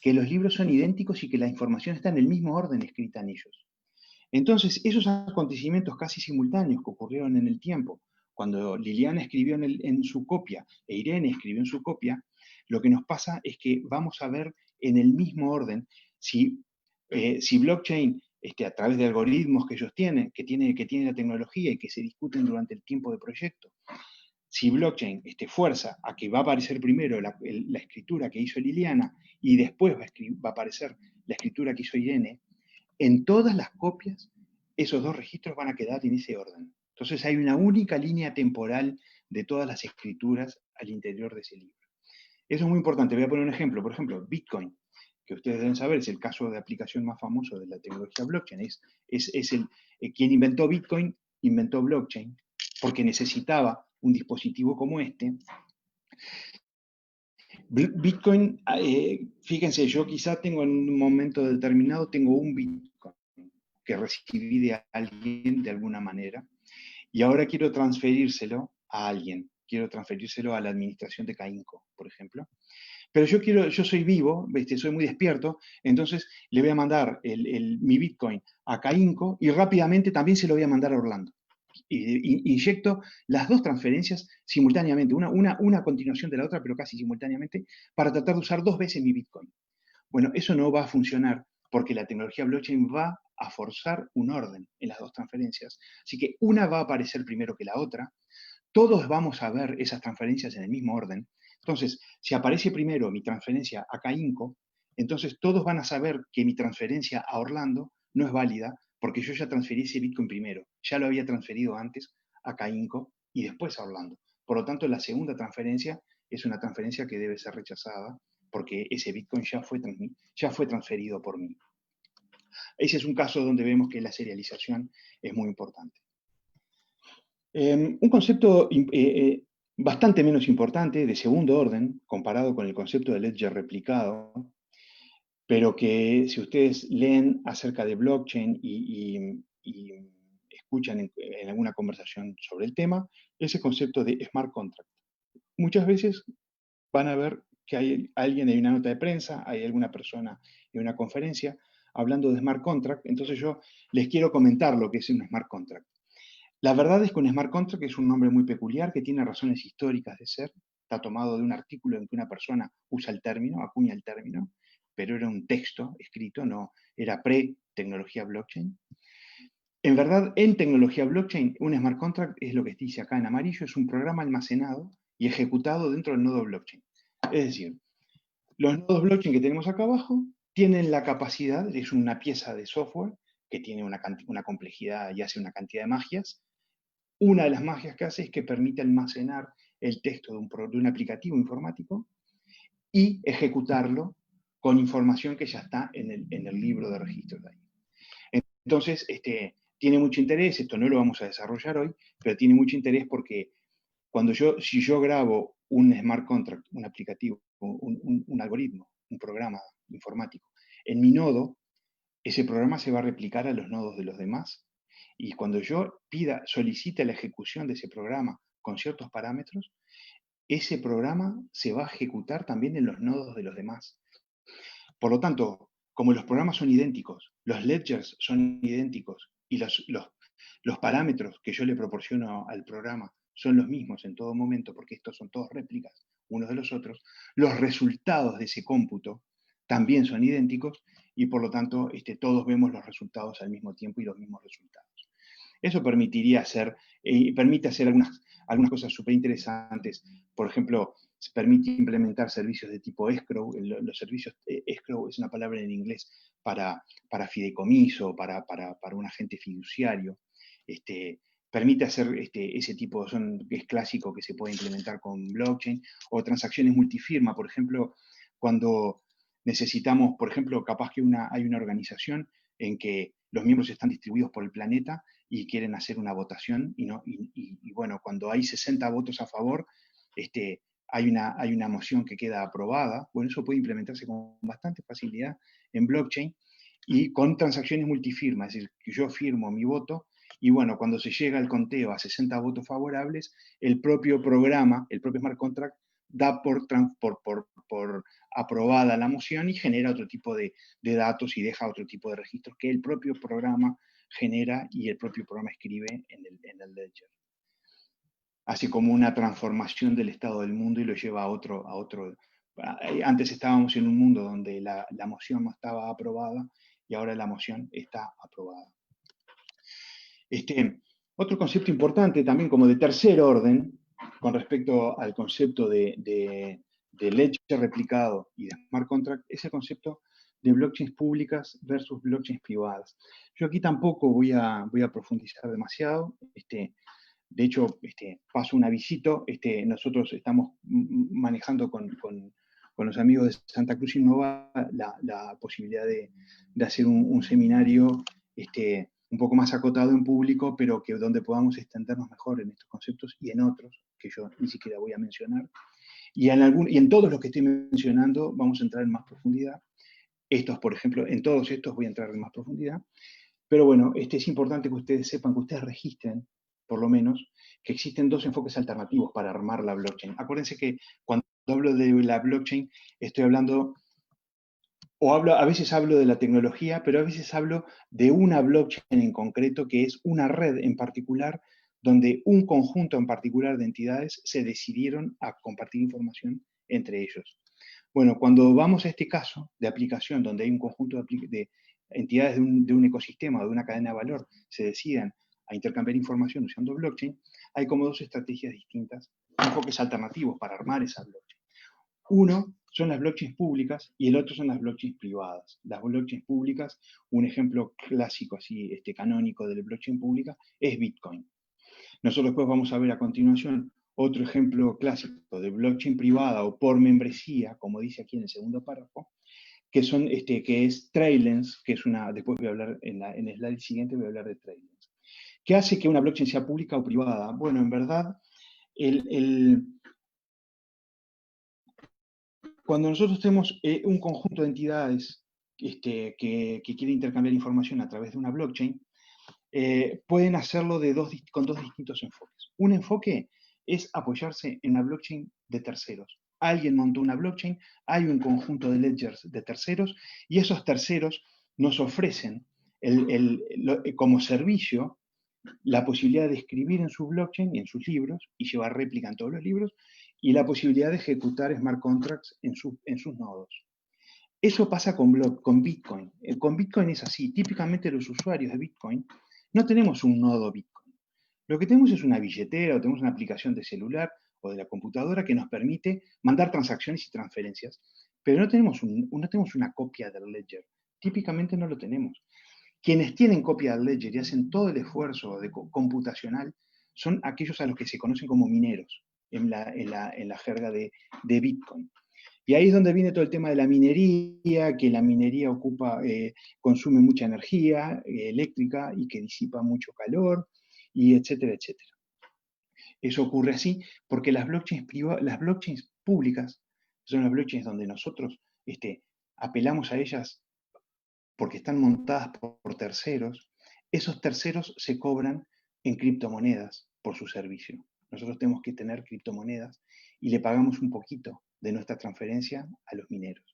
que los libros son idénticos y que la información está en el mismo orden escrita en ellos. Entonces, esos acontecimientos casi simultáneos que ocurrieron en el tiempo, cuando Liliana escribió en su copia e Irene escribió en su copia, lo que nos pasa es que vamos a ver en el mismo orden si blockchain, a través de algoritmos que ellos tienen, que tiene la tecnología y que se discuten durante el tiempo de proyecto, si blockchain fuerza a que va a aparecer primero la escritura que hizo Liliana y después va a aparecer la escritura que hizo Irene, en todas las copias esos dos registros van a quedar en ese orden. Entonces hay una única línea temporal de todas las escrituras al interior de ese libro. Eso es muy importante. Voy a poner un ejemplo. Por ejemplo, Bitcoin, que ustedes deben saber, es el caso de aplicación más famoso de la tecnología blockchain. Quien inventó Bitcoin, inventó blockchain, porque necesitaba un dispositivo como este. Bitcoin, fíjense, yo quizá tengo en un momento determinado, tengo un Bitcoin que recibí de alguien de alguna manera, y ahora quiero transferírselo a alguien, quiero transferírselo a la administración de Caínco, por ejemplo. Pero yo soy vivo, soy muy despierto, entonces le voy a mandar mi Bitcoin a Caínco y rápidamente también se lo voy a mandar a Orlando. Inyecto las dos transferencias simultáneamente, una a continuación de la otra, pero casi simultáneamente, para tratar de usar dos veces mi Bitcoin. Bueno, eso no va a funcionar porque la tecnología blockchain va a forzar un orden en las dos transferencias. Así que una va a aparecer primero que la otra. Todos vamos a ver esas transferencias en el mismo orden. Entonces, si aparece primero mi transferencia a Caínco, entonces todos van a saber que mi transferencia a Orlando no es válida porque yo ya transferí ese Bitcoin primero. Ya lo había transferido antes a Caínco y después a Orlando. Por lo tanto, la segunda transferencia es una transferencia que debe ser rechazada porque ese Bitcoin ya fue transferido por mí. Ese es un caso donde vemos que la serialización es muy importante. Un concepto bastante menos importante, de segundo orden, comparado con el concepto de ledger replicado, pero que si ustedes leen acerca de blockchain y escuchan en alguna conversación sobre el tema, es el concepto de smart contract. Muchas veces van a ver que hay una nota de prensa, hay alguna persona en una conferencia hablando de smart contract, entonces yo les quiero comentar lo que es un smart contract. La verdad es que un smart contract es un nombre muy peculiar que tiene razones históricas de ser. Está tomado de un artículo en que una persona usa el término, acuña el término, pero era un texto escrito, no era pre-tecnología blockchain. En verdad, en tecnología blockchain, un smart contract es lo que dice acá en amarillo, es un programa almacenado y ejecutado dentro del nodo blockchain. Es decir, los nodos blockchain que tenemos acá abajo tienen la capacidad, es una pieza de software que tiene una complejidad y hace una cantidad de magias. Una de las magias que hace es que permite almacenar el texto de un aplicativo informático y ejecutarlo con información que ya está en el libro de registros de ahí. Entonces, tiene mucho interés, esto no lo vamos a desarrollar hoy, pero tiene mucho interés porque si yo grabo un smart contract, un aplicativo, un algoritmo, un programa informático, en mi nodo, ese programa se va a replicar a los nodos de los demás. Y cuando yo solicite la ejecución de ese programa con ciertos parámetros, ese programa se va a ejecutar también en los nodos de los demás. Por lo tanto, como los programas son idénticos, los ledgers son idénticos y los parámetros que yo le proporciono al programa son los mismos en todo momento, porque estos son todos réplicas unos de los otros, los resultados de ese cómputo también son idénticos y por lo tanto todos vemos los resultados al mismo tiempo y los mismos resultados. Eso permite hacer algunas cosas súper interesantes. Por ejemplo, permite implementar servicios de tipo escrow. Los servicios escrow es una palabra en inglés para fideicomiso, para un agente fiduciario. Permite hacer ese tipo, que es clásico, que se puede implementar con blockchain, o transacciones multifirma. Por ejemplo, cuando necesitamos, por ejemplo, capaz que hay una organización en que los miembros están distribuidos por el planeta y quieren hacer una votación, y bueno, cuando hay 60 votos a favor, hay una moción que queda aprobada. Bueno, eso puede implementarse con bastante facilidad en blockchain y con transacciones multifirma, es decir, que yo firmo mi voto y bueno, cuando se llega al conteo a 60 votos favorables, el propio programa, el propio smart contract, da por aprobada la moción y genera otro tipo de datos y deja otro tipo de registros que el propio programa genera y el propio programa escribe en el ledger. Así como una transformación del estado del mundo y lo lleva a otro. Antes estábamos en un mundo donde la moción no estaba aprobada y ahora la moción está aprobada. Otro concepto importante también como de tercer orden, con respecto al concepto de ledger replicado y de smart contract, es el concepto de blockchains públicas versus blockchains privadas. Yo aquí tampoco voy a profundizar demasiado. De hecho, paso un avisito. Nosotros estamos manejando con los amigos de Santa Cruz Innova la posibilidad de hacer un seminario un poco más acotado en público, pero donde podamos extendernos mejor en estos conceptos y en otros que yo ni siquiera voy a mencionar. Y en todos los que estoy mencionando vamos a entrar en más profundidad. Estos, por ejemplo, en todos estos voy a entrar en más profundidad. Pero bueno, es importante que ustedes sepan, que ustedes registren, por lo menos, que existen dos enfoques alternativos para armar la blockchain. Acuérdense que cuando hablo de la blockchain, estoy hablando, a veces hablo de la tecnología, pero a veces hablo de una blockchain en concreto, que es una red en particular, donde un conjunto en particular de entidades se decidieron a compartir información entre ellos. Bueno, cuando vamos a este caso de aplicación, donde hay un conjunto de entidades de un ecosistema o de una cadena de valor, se decidan a intercambiar información usando blockchain, hay como dos estrategias distintas, enfoques alternativos para armar esa blockchain. Uno son las blockchains públicas y el otro son las blockchains privadas. Las blockchains públicas, un ejemplo clásico, así canónico de la blockchain pública, es Bitcoin. Nosotros después vamos a ver a continuación otro ejemplo clásico de blockchain privada o por membresía, como dice aquí en el segundo párrafo, que es Trailens, que es después voy a hablar en el slide siguiente, voy a hablar de Trailens. ¿Qué hace que una blockchain sea pública o privada? Bueno, en verdad, cuando nosotros tenemos un conjunto de entidades que quieren intercambiar información a través de una blockchain, pueden hacerlo con dos distintos enfoques. Un enfoque es apoyarse en la blockchain de terceros. Alguien montó una blockchain, hay un conjunto de ledgers de terceros, y esos terceros nos ofrecen como servicio la posibilidad de escribir en su blockchain y en sus libros, y llevar réplica en todos los libros, y la posibilidad de ejecutar smart contracts en sus nodos. Eso pasa con Bitcoin. Con Bitcoin es así. Típicamente los usuarios de Bitcoin no tenemos un nodo Bitcoin. Lo que tenemos es una billetera o tenemos una aplicación de celular o de la computadora que nos permite mandar transacciones y transferencias, pero no tenemos una copia del ledger. Típicamente no lo tenemos. Quienes tienen copia del ledger y hacen todo el esfuerzo computacional son aquellos a los que se conocen como mineros en la jerga de Bitcoin. Y ahí es donde viene todo el tema de la minería, que la minería consume mucha energía eléctrica y que disipa mucho calor, y etcétera, etcétera. Eso ocurre así porque las blockchains públicas son las blockchains donde nosotros apelamos a ellas porque están montadas por terceros, esos terceros se cobran en criptomonedas por su servicio. Nosotros tenemos que tener criptomonedas y le pagamos un poquito de nuestra transferencia a los mineros.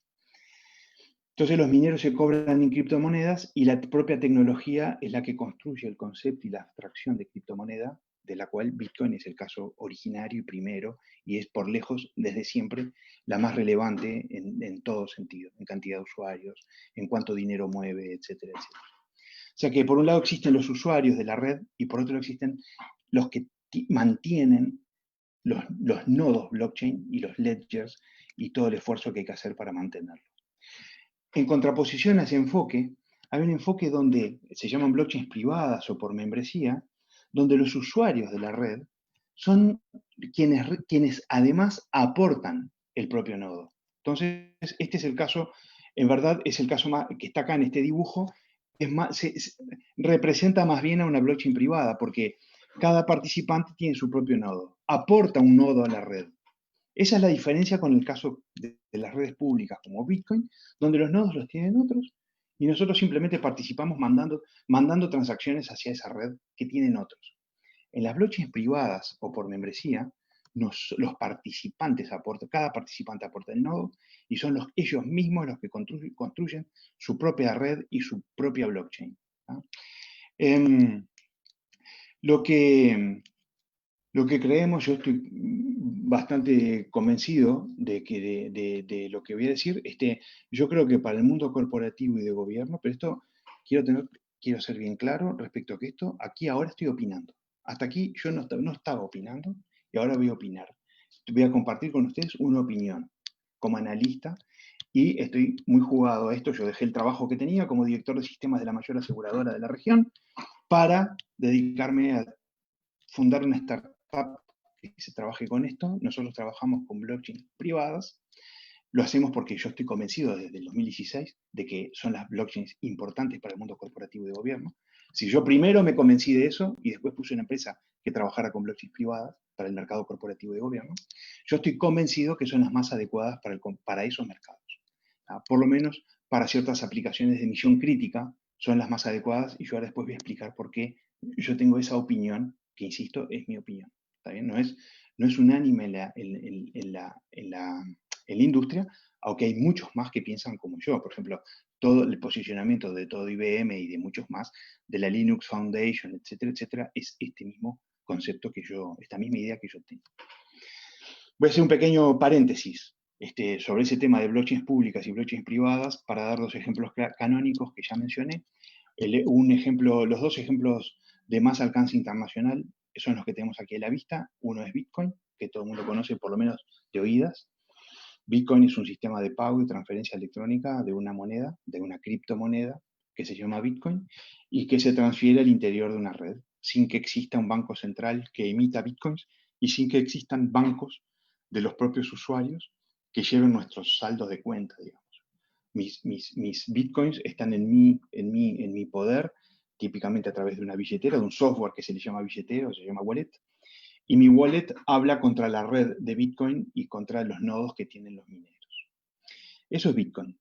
Entonces los mineros se cobran en criptomonedas y la propia tecnología es la que construye el concepto y la abstracción de criptomoneda, de la cual Bitcoin es el caso originario y primero, y es por lejos, desde siempre, la más relevante en todo sentido, en cantidad de usuarios, en cuánto dinero mueve, etcétera, etcétera. O sea que por un lado existen los usuarios de la red y por otro lado existen los que mantienen los nodos blockchain y los ledgers y todo el esfuerzo que hay que hacer para mantenerlos. En contraposición a ese enfoque, hay un enfoque donde se llaman blockchains privadas o por membresía, donde los usuarios de la red son quienes además aportan el propio nodo. Entonces, este es el caso, en verdad, es el caso más, que está acá en este dibujo, representa más bien a una blockchain privada, porque cada participante tiene su propio nodo, aporta un nodo a la red. Esa es la diferencia con el caso de las redes públicas como Bitcoin, donde los nodos los tienen otros y nosotros simplemente participamos mandando transacciones hacia esa red que tienen otros. En las blockchains privadas o por membresía, los participantes aportan, cada participante aporta el nodo y son ellos mismos los que construyen su propia red y su propia blockchain. ¿No? Lo que creemos, yo estoy bastante convencido de lo que voy a decir. Yo creo que para el mundo corporativo y de gobierno, pero esto quiero ser bien claro respecto a que esto, aquí ahora estoy opinando. Hasta aquí yo no estaba opinando y ahora voy a opinar. Voy a compartir con ustedes una opinión como analista y estoy muy jugado a esto. Yo dejé el trabajo que tenía como director de sistemas de la mayor aseguradora de la región para dedicarme a fundar una startup que se trabaje con esto. Nosotros trabajamos con blockchains privadas. Lo hacemos porque yo estoy convencido desde el 2016 de que son las blockchains importantes para el mundo corporativo y de gobierno. Si yo primero me convencí de eso y después puse una empresa que trabajara con blockchains privadas para el mercado corporativo y de gobierno, yo estoy convencido que son las más adecuadas para esos mercados. Por lo menos para ciertas aplicaciones de misión crítica son las más adecuadas y yo ahora después voy a explicar por qué yo tengo esa opinión, que insisto, es mi opinión. ¿Está bien? No es unánime en la industria, aunque hay muchos más que piensan como yo. Por ejemplo, todo el posicionamiento de todo IBM y de muchos más, de la Linux Foundation, etcétera, etcétera, es este mismo concepto esta misma idea que yo tengo. Voy a hacer un pequeño paréntesis sobre ese tema de blockchains públicas y blockchains privadas para dar dos ejemplos canónicos que ya mencioné. Los dos ejemplos de más alcance internacional son los que tenemos aquí a la vista. Uno es Bitcoin, que todo el mundo conoce por lo menos de oídas. Bitcoin es un sistema de pago y transferencia electrónica de una moneda, de una criptomoneda, que se llama Bitcoin, y que se transfiere al interior de una red, sin que exista un banco central que emita Bitcoins y sin que existan bancos de los propios usuarios que lleven nuestros saldos de cuenta, digamos. Mis Bitcoins están en mi poder, típicamente a través de una billetera, de un software que se le llama billetera o se llama wallet, y mi wallet habla contra la red de Bitcoin y contra los nodos que tienen los mineros. Eso es Bitcoin.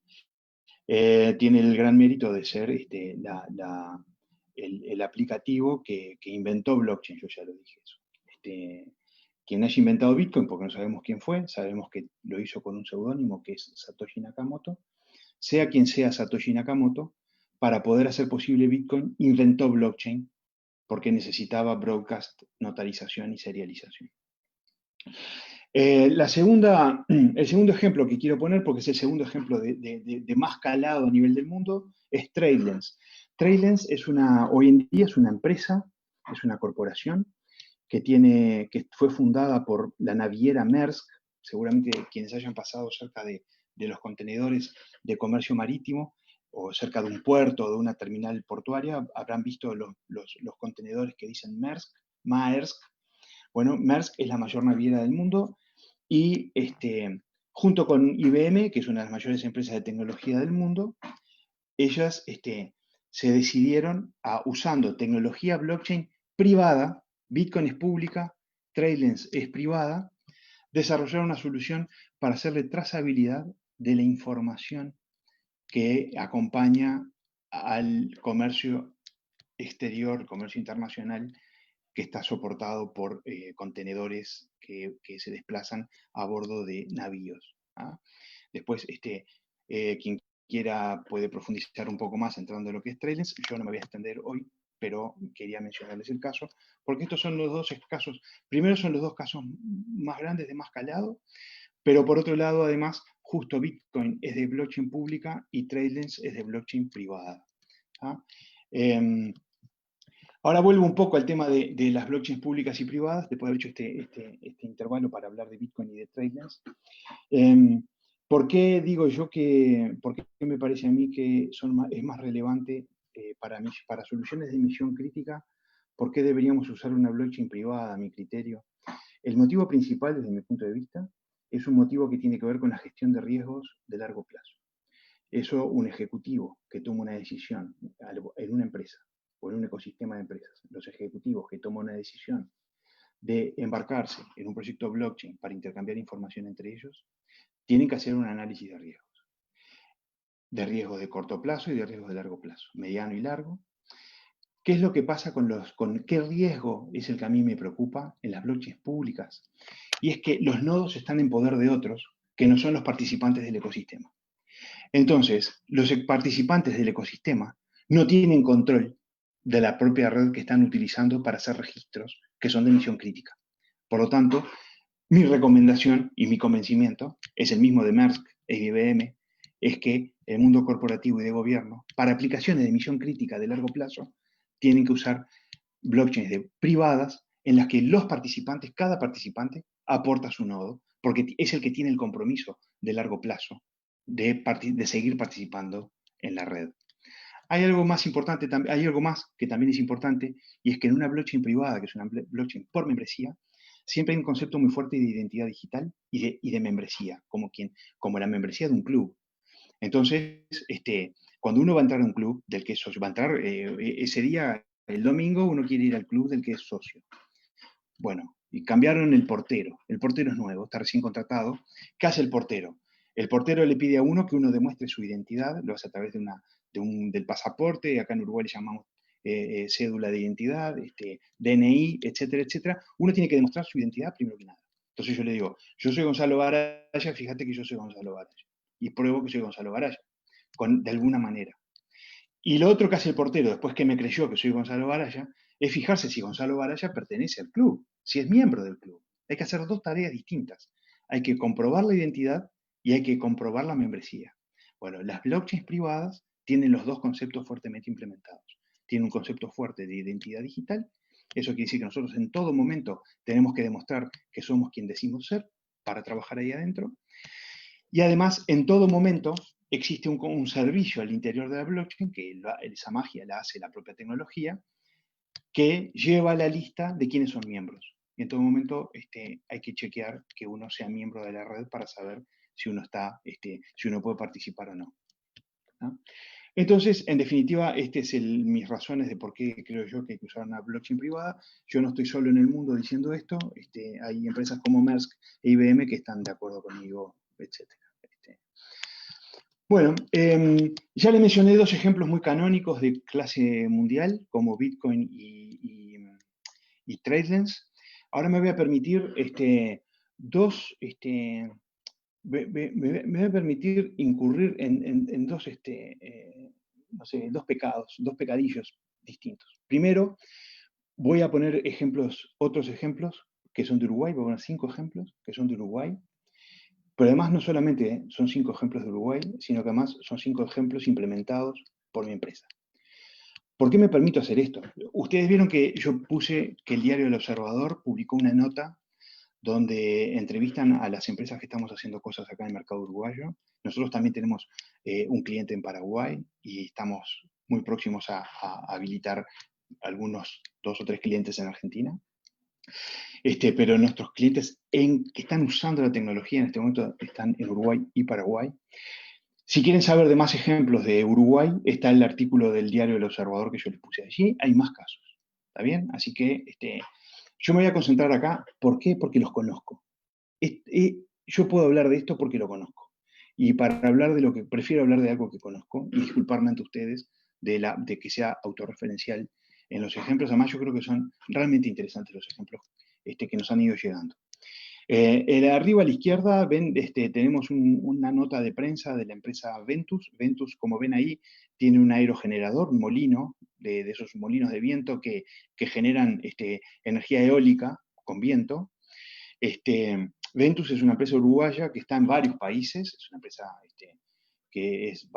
Tiene el gran mérito de ser el aplicativo que inventó blockchain, yo ya lo dije eso. Quien haya inventado Bitcoin, porque no sabemos quién fue, sabemos que lo hizo con un seudónimo que es Satoshi Nakamoto. Sea quien sea Satoshi Nakamoto, para poder hacer posible Bitcoin, inventó blockchain porque necesitaba broadcast, notarización y serialización. El segundo ejemplo que quiero poner, porque es el segundo ejemplo de más calado a nivel del mundo, es TradeLens. TradeLens hoy en día es una empresa, es una corporación que fue fundada por la naviera Maersk. Seguramente quienes hayan pasado cerca de los contenedores de comercio marítimo o cerca de un puerto o de una terminal portuaria habrán visto los contenedores que dicen Maersk. Bueno, Maersk es la mayor naviera del mundo y junto con IBM, que es una de las mayores empresas de tecnología del mundo, ellas se decidieron usando tecnología blockchain privada, Bitcoin es pública, TradeLens es privada, desarrollar una solución para hacerle trazabilidad de la información que acompaña al comercio exterior, comercio internacional, que está soportado por contenedores que se desplazan a bordo de navíos. ¿Ah? Después, quien quiera puede profundizar un poco más entrando en lo que es TradeLens. Yo no me voy a extender hoy, pero quería mencionarles el caso, porque estos son los dos casos. Primero son los dos casos más grandes, de más calado, pero por otro lado, además, justo Bitcoin es de blockchain pública y TradeLens es de blockchain privada. ¿Ah? Ahora vuelvo un poco al tema de las blockchains públicas y privadas, después de haber hecho este intervalo para hablar de Bitcoin y de TradeLens. ¿Por qué digo yo por qué me parece a mí que es más relevante para soluciones de misión crítica? ¿Por qué deberíamos usar una blockchain privada, a mi criterio? El motivo principal, desde mi punto de vista, es un motivo que tiene que ver con la gestión de riesgos de largo plazo. Eso, un ejecutivo que toma una decisión en una empresa o en un ecosistema de empresas, los ejecutivos que toman una decisión de embarcarse en un proyecto blockchain para intercambiar información entre ellos, tienen que hacer un análisis de riesgos de corto plazo y de riesgos de largo plazo, mediano y largo. ¿Qué es lo que pasa con qué riesgo es el que a mí me preocupa en las blockchains públicas? Y es que los nodos están en poder de otros que no son los participantes del ecosistema. Entonces, los participantes del ecosistema no tienen control de la propia red que están utilizando para hacer registros que son de misión crítica. Por lo tanto, mi recomendación y mi convencimiento es el mismo de Maersk e IBM, es que el mundo corporativo y de gobierno, para aplicaciones de misión crítica de largo plazo, tienen que usar blockchains privadas en las que los participantes, cada participante, aporta su nodo, porque es el que tiene el compromiso de largo plazo de seguir participando en la red. Hay algo más importante, hay algo más que también es importante, y es que en una blockchain privada, que es una blockchain por membresía, siempre hay un concepto muy fuerte de identidad digital y de membresía, como la membresía de un club. Entonces, cuando uno va a entrar a un club del que es socio, va a entrar ese día, el domingo, uno quiere ir al club del que es socio. Bueno, y cambiaron el portero es nuevo, está recién contratado. ¿Qué hace el portero? El portero le pide a uno que uno demuestre su identidad, lo hace a través del pasaporte, acá en Uruguay le llamamos cédula de identidad, DNI, etcétera, etcétera. Uno tiene que demostrar su identidad primero que nada. Entonces yo le digo, yo soy Gonzalo Baraya, fíjate que yo soy Gonzalo Baraya. Y pruebo que soy Gonzalo Baraya, de alguna manera. Y lo otro que hace el portero, después que me creyó que soy Gonzalo Baraya, es fijarse si Gonzalo Baraya pertenece al club, si es miembro del club. Hay que hacer dos tareas distintas. Hay que comprobar la identidad y hay que comprobar la membresía. Bueno, las blockchains privadas tienen los dos conceptos fuertemente implementados. Tienen un concepto fuerte de identidad digital. Eso quiere decir que nosotros en todo momento tenemos que demostrar que somos quien decimos ser para trabajar ahí adentro. Y además, en todo momento, existe un servicio al interior de la blockchain, que esa magia la hace la propia tecnología, que lleva la lista de quiénes son miembros. Y en todo momento hay que chequear que uno sea miembro de la red para saber si uno si uno puede participar o no. ¿No? Entonces, en definitiva, mis razones de por qué creo yo que hay que usar una blockchain privada. Yo no estoy solo en el mundo diciendo esto. Hay empresas como Maersk e IBM que están de acuerdo conmigo, etc. Bueno, ya les mencioné dos ejemplos muy canónicos de clase mundial, como Bitcoin y TradeLens. Ahora me voy a permitir me voy a permitir incurrir en dos, dos pecados, dos pecadillos distintos. Primero, voy a poner otros ejemplos que son de Uruguay, voy a poner 5 ejemplos que son de Uruguay. Pero además no solamente son 5 ejemplos de Uruguay, sino que además son 5 ejemplos implementados por mi empresa. ¿Por qué me permito hacer esto? Ustedes vieron que yo puse que el diario El Observador publicó una nota donde entrevistan a las empresas que estamos haciendo cosas acá en el mercado uruguayo. Nosotros también tenemos un cliente en Paraguay y estamos muy próximos a habilitar algunos 2 o 3 clientes en Argentina. Pero nuestros clientes que están usando la tecnología en este momento están en Uruguay y Paraguay. Si quieren saber de más ejemplos de Uruguay, está el artículo del diario El Observador que yo les puse allí. Hay más casos, ¿está bien? Así que yo me voy a concentrar acá. ¿Por qué? Porque los conozco. Yo puedo hablar de esto porque lo conozco. Y para hablar de prefiero hablar de algo que conozco, y disculparme ante ustedes de que sea autorreferencial en los ejemplos. Además, yo creo que son realmente interesantes los ejemplos que nos han ido llegando. Arriba a la izquierda ven, tenemos una nota de prensa de la empresa Ventus. Ventus, como ven ahí, tiene un aerogenerador, un molino, de esos molinos de viento que generan energía eólica con viento. Ventus es una empresa uruguaya que está en varios países, es una empresa que es,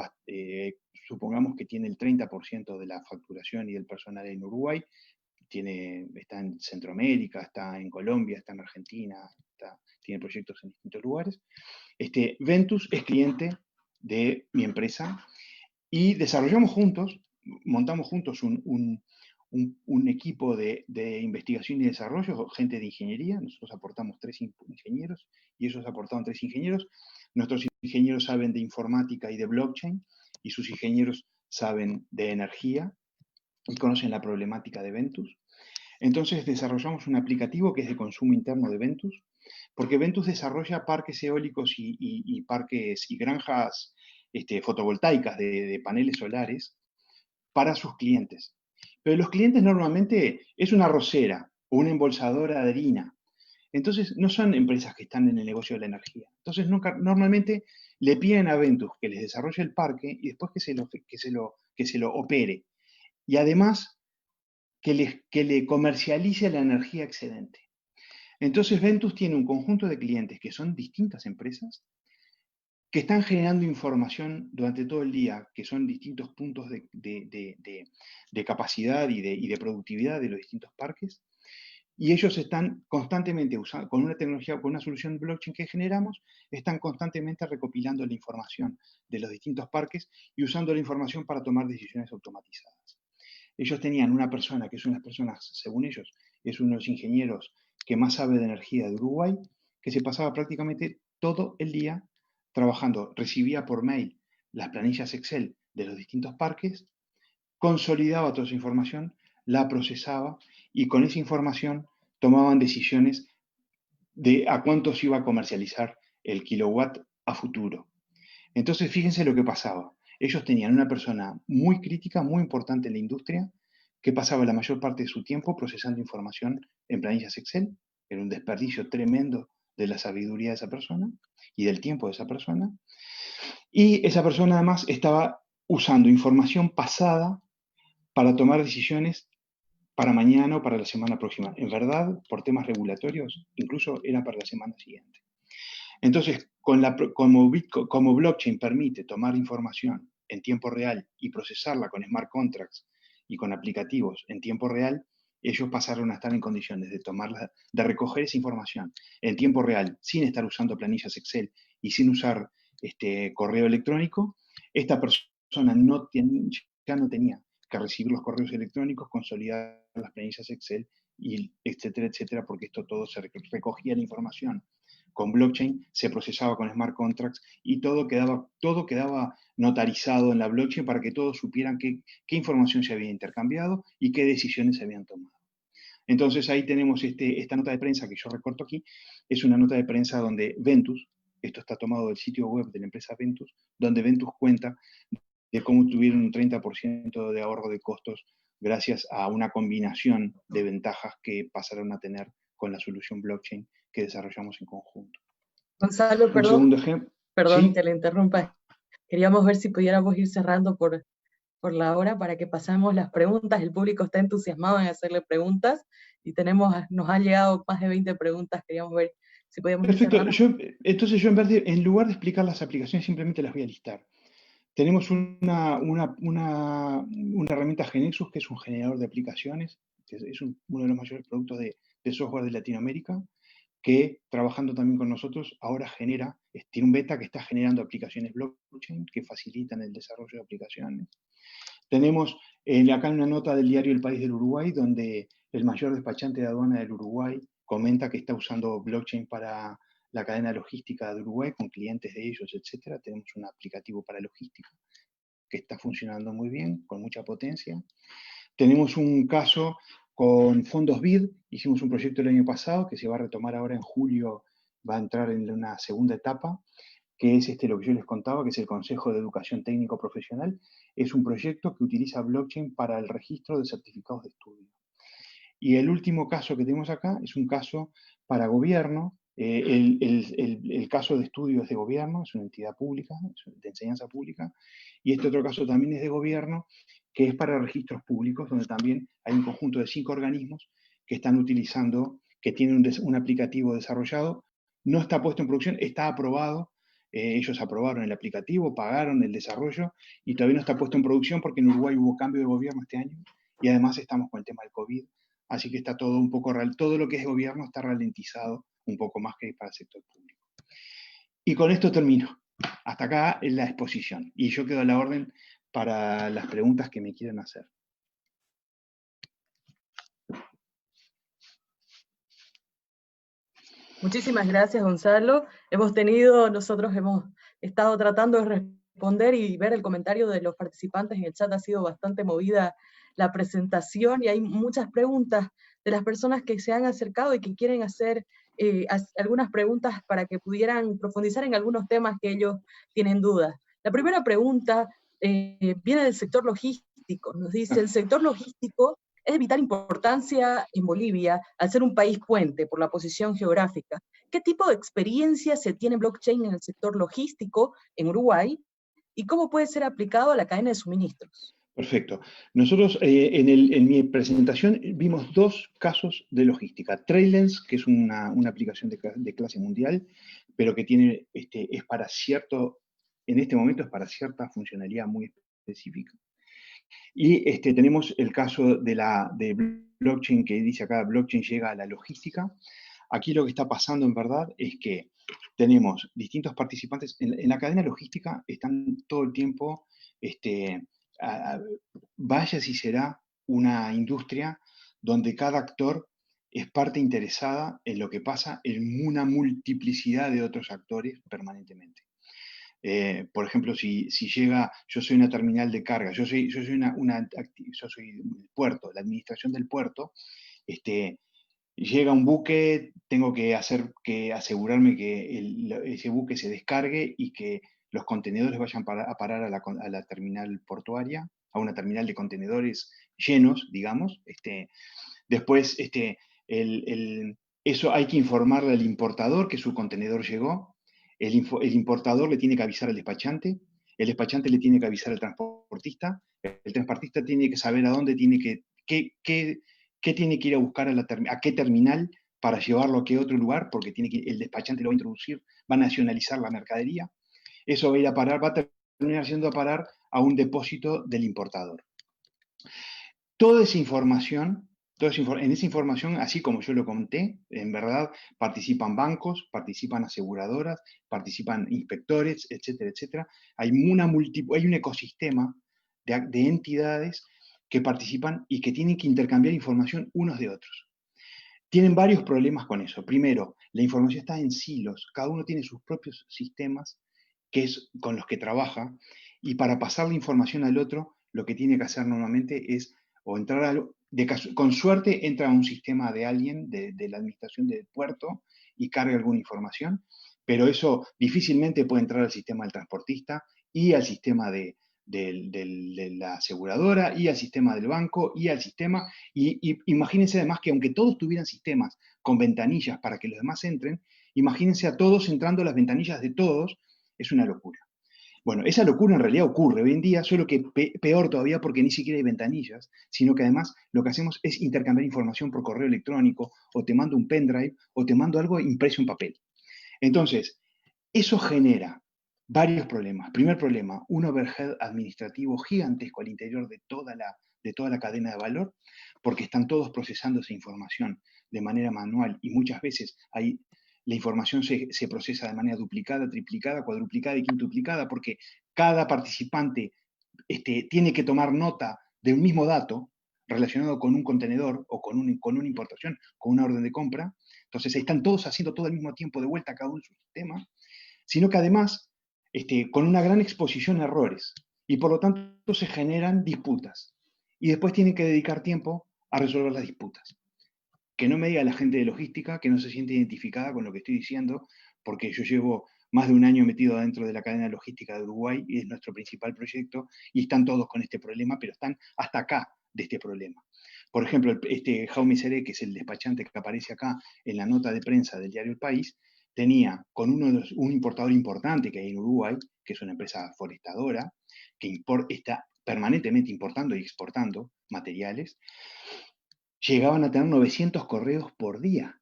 supongamos que tiene el 30% de la facturación y del personal en Uruguay, está en Centroamérica, está en Colombia, está en Argentina, tiene proyectos en distintos lugares. Ventus es cliente de mi empresa y desarrollamos juntos, montamos juntos un equipo de investigación y desarrollo, gente de ingeniería. Nosotros aportamos 3 ingenieros y ellos aportaron 3 ingenieros. Nuestros ingenieros saben de informática y de blockchain y sus ingenieros saben de energía y conocen la problemática de Ventus. Entonces desarrollamos un aplicativo que es de consumo interno de Ventus, porque Ventus desarrolla parques eólicos y parques y granjas fotovoltaicas de paneles solares para sus clientes. Pero los clientes normalmente es una arrocera o una embolsadora de harina. Entonces no son empresas que están en el negocio de la energía. Entonces normalmente le piden a Ventus que les desarrolle el parque y después que se lo opere. Y además que le comercialice la energía excedente. Entonces Ventus tiene un conjunto de clientes que son distintas empresas que están generando información durante todo el día, que son distintos puntos de capacidad y de productividad de los distintos parques, y ellos están constantemente usando, con una tecnología, con una solución de blockchain que generamos, están constantemente recopilando la información de los distintos parques y usando la información para tomar decisiones automatizadas. Ellos tenían una persona, que es una de las personas, según ellos, es uno de los ingenieros que más sabe de energía de Uruguay, que se pasaba prácticamente todo el día trabajando, recibía por mail las planillas Excel de los distintos parques, consolidaba toda esa información, la procesaba y con esa información tomaban decisiones de a cuánto se iba a comercializar el kilowatt a futuro. Entonces, fíjense lo que pasaba. Ellos tenían una persona muy crítica, muy importante en la industria, que pasaba la mayor parte de su tiempo procesando información en planillas Excel. Era un desperdicio tremendo de la sabiduría de esa persona y del tiempo de esa persona. Y esa persona además estaba usando información pasada para tomar decisiones para mañana o para la semana próxima. En verdad, por temas regulatorios, incluso era para la semana siguiente. Entonces, como blockchain permite tomar información en tiempo real y procesarla con smart contracts y con aplicativos en tiempo real, ellos pasaron a estar en condiciones de recoger esa información en tiempo real, sin estar usando planillas Excel y sin usar correo electrónico. Esta persona ya no tenía que recibir los correos electrónicos, consolidar las planillas Excel, y etcétera, etcétera, porque esto todo se recogía la información con blockchain, se procesaba con smart contracts y todo quedaba notarizado en la blockchain para que todos supieran qué información se había intercambiado y qué decisiones se habían tomado. Entonces ahí tenemos esta nota de prensa que yo recorto aquí, es una nota de prensa donde Ventus, esto está tomado del sitio web de la empresa Ventus, donde Ventus cuenta de cómo tuvieron un 30% de ahorro de costos gracias a una combinación de ventajas que pasaron a tener con la solución blockchain que desarrollamos en conjunto. Gonzalo, Un segundo ejemplo. Perdón ¿Sí? que le interrumpa. Queríamos ver si pudiéramos ir cerrando por la hora para que pasemos las preguntas. El público está entusiasmado en hacerle preguntas y nos han llegado más de 20 preguntas. Queríamos ver si podíamos ir cerrando. Entonces yo en lugar de explicar las aplicaciones simplemente las voy a listar. Tenemos una herramienta Genexus, que es un generador de aplicaciones, que es uno de los mayores productos de software de Latinoamérica, que trabajando también con nosotros ahora tiene un beta que está generando aplicaciones blockchain que facilitan el desarrollo de aplicaciones. Tenemos acá una nota del diario El País del Uruguay, donde el mayor despachante de aduana del Uruguay comenta que está usando blockchain para la cadena logística de Uruguay, con clientes de ellos, etc. Tenemos un aplicativo para logística que está funcionando muy bien, con mucha potencia. Tenemos un caso con fondos BID, hicimos un proyecto el año pasado que se va a retomar ahora en julio, va a entrar en una segunda etapa, que es lo que yo les contaba, que es el Consejo de Educación Técnico Profesional. Es un proyecto que utiliza blockchain para el registro de certificados de estudio. Y el último caso que tenemos acá es un caso para gobierno. El caso de estudio es de gobierno, es una entidad pública, de enseñanza pública, y este otro caso también es de gobierno, que es para registros públicos, donde también hay un conjunto de 5 organismos que están utilizando, que tienen un aplicativo desarrollado, no está puesto en producción, está aprobado, ellos aprobaron el aplicativo, pagaron el desarrollo, y todavía no está puesto en producción porque en Uruguay hubo cambio de gobierno este año, y además estamos con el tema del COVID, así que está todo un poco, todo lo que es gobierno está ralentizado un poco más que para el sector público. Y con esto termino. Hasta acá es la exposición. Y yo quedo a la orden para las preguntas que me quieran hacer. Muchísimas gracias, Gonzalo. Nosotros hemos estado tratando de responder y ver el comentario de los participantes en el chat. Ha sido bastante movida la presentación y hay muchas preguntas de las personas que se han acercado y que quieren hacer algunas preguntas para que pudieran profundizar en algunos temas que ellos tienen dudas. La primera pregunta viene del sector logístico. Nos dice, el sector logístico es de vital importancia en Bolivia, al ser un país puente por la posición geográfica. ¿Qué tipo de experiencia se tiene blockchain en el sector logístico en Uruguay? ¿Y cómo puede ser aplicado a la cadena de suministros? Perfecto. Nosotros en mi presentación vimos 2 casos de logística. Trailens, que es una aplicación de clase mundial, pero que tiene, es para en este momento es para cierta funcionalidad muy específica. Y tenemos el caso de blockchain, que dice acá, blockchain llega a la logística. Aquí lo que está pasando en verdad es que tenemos distintos participantes. En la cadena logística están todo el tiempo, vaya si será una industria donde cada actor es parte interesada en lo que pasa en una multiplicidad de otros actores permanentemente. Por ejemplo, si llega, yo soy una terminal de carga, yo soy el puerto, la administración del puerto, llega un buque, tengo que asegurarme que ese buque se descargue y que los contenedores vayan a parar a la terminal portuaria, a una terminal de contenedores llenos, digamos. Después, eso hay que informarle al importador que su contenedor llegó. El importador le tiene que avisar al despachante, el despachante le tiene que avisar al transportista, el transportista tiene que saber a dónde tiene qué tiene que ir a buscar a qué terminal para llevarlo a qué otro lugar, porque el despachante lo va a introducir, va a nacionalizar la mercadería. Eso va a terminar yendo a parar a un depósito del importador. Toda esa información, en esa información, así como yo lo conté, en verdad participan bancos, participan aseguradoras, participan inspectores, etcétera, etcétera. Hay un ecosistema de entidades que participan y que tienen que intercambiar información unos de otros. Tienen varios problemas con eso. Primero, la información está en silos, cada uno tiene sus propios sistemas con los que trabaja, y para pasar la información al otro, lo que tiene que hacer normalmente es o entrar con suerte entra a un sistema de alguien de la administración del puerto y carga alguna información, pero eso difícilmente puede entrar al sistema del transportista y al sistema de la aseguradora y al sistema del banco y al sistema, y imagínense además que aunque todos tuvieran sistemas con ventanillas para que los demás entren, imagínense a todos entrando a las ventanillas de todos, es una locura. Bueno, esa locura en realidad ocurre hoy en día, solo que peor todavía porque ni siquiera hay ventanillas, sino que además lo que hacemos es intercambiar información por correo electrónico, o te mando un pendrive, o te mando algo impreso en papel. Entonces, eso genera varios problemas. Primer problema, un overhead administrativo gigantesco al interior de toda la cadena de valor, porque están todos procesando esa información de manera manual y muchas veces la información se procesa de manera duplicada, triplicada, cuadruplicada y quintuplicada, porque cada participante tiene que tomar nota de un mismo dato relacionado con un contenedor o con una importación, con una orden de compra. Entonces están todos haciendo todo al mismo tiempo de vuelta cada uno en su sistema, sino que además con una gran exposición a errores, y por lo tanto se generan disputas, y después tienen que dedicar tiempo a resolver las disputas. Que no me diga la gente de logística que no se siente identificada con lo que estoy diciendo, porque yo llevo más de un año metido dentro de la cadena logística de Uruguay, y es nuestro principal proyecto, y están todos con este problema, pero están hasta acá de este problema. Por ejemplo, Jaume Seré, que es el despachante que aparece acá en la nota de prensa del diario El País, tenía con un importador importante que hay en Uruguay, que es una empresa forestadora, que está permanentemente importando y exportando materiales, llegaban a tener 900 correos por día,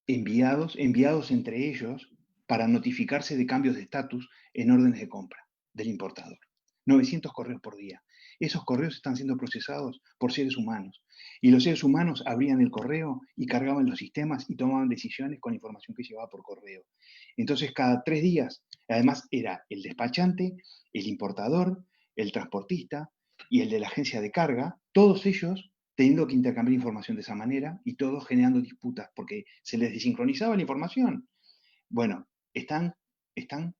enviados entre ellos para notificarse de cambios de estatus en órdenes de compra del importador. 900 correos por día. Esos correos están siendo procesados por seres humanos. Y los seres humanos abrían el correo y cargaban los sistemas y tomaban decisiones con la información que llevaba por correo. Entonces, cada 3 días, además era el despachante, el importador, el transportista y el de la agencia de carga, todos ellos teniendo que intercambiar información de esa manera y todos generando disputas porque se les desincronizaba la información. Bueno, están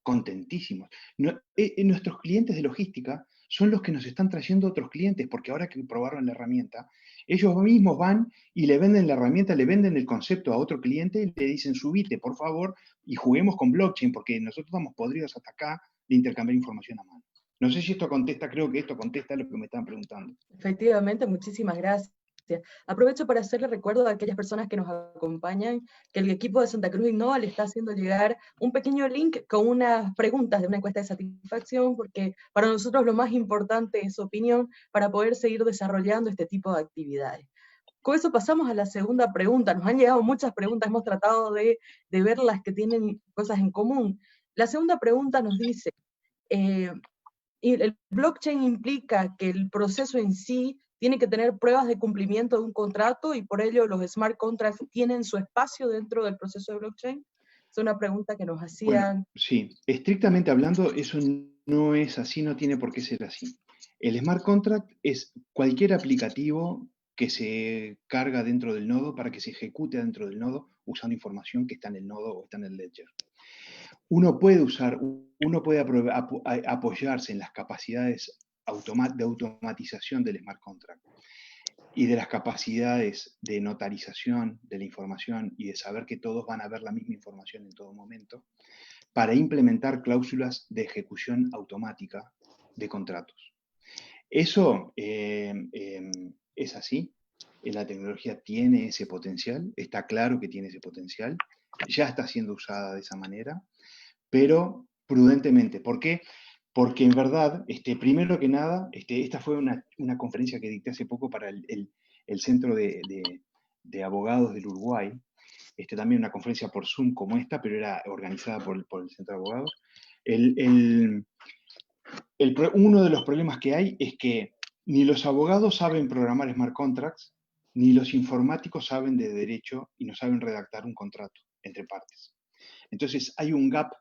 contentísimos. Nuestros clientes de logística son los que nos están trayendo otros clientes, porque ahora que probaron la herramienta, ellos mismos van y le venden la herramienta, le venden el concepto a otro cliente y le dicen, subite, por favor, y juguemos con blockchain, porque nosotros estamos podridos hasta acá de intercambiar información a mano. No sé si esto contesta, creo que esto contesta lo que me están preguntando. Efectivamente, muchísimas gracias. Aprovecho para hacerle recuerdo a aquellas personas que nos acompañan que el equipo de Santa Cruz Innova le está haciendo llegar un pequeño link con unas preguntas de una encuesta de satisfacción, porque para nosotros lo más importante es su opinión para poder seguir desarrollando este tipo de actividades. Con eso pasamos a la segunda pregunta. Nos han llegado muchas preguntas, hemos tratado de ver las que tienen cosas en común. La segunda pregunta nos dice, y el blockchain implica que el proceso en sí tiene que tener pruebas de cumplimiento de un contrato y por ello los smart contracts tienen su espacio dentro del proceso de blockchain. Es una pregunta que nos hacían. Bueno, sí, estrictamente hablando, eso no es así, no tiene por qué ser así. El smart contract es cualquier aplicativo que se carga dentro del nodo para que se ejecute dentro del nodo usando información que está en el nodo o está en el ledger. Uno puede apoyarse en las capacidades de automatización del smart contract y de las capacidades de notarización de la información y de saber que todos van a ver la misma información en todo momento para implementar cláusulas de ejecución automática de contratos. Eso es así, la tecnología tiene ese potencial, está claro que tiene ese potencial, ya está siendo usada de esa manera, pero prudentemente. ¿Por qué? Porque en verdad, primero que nada, esta fue una conferencia que dicté hace poco para el Centro de Abogados del Uruguay, también una conferencia por Zoom como esta, pero era organizada por el Centro de Abogados. Uno de los problemas que hay es que ni los abogados saben programar smart contracts, ni los informáticos saben de derecho y no saben redactar un contrato entre partes. Entonces hay un gap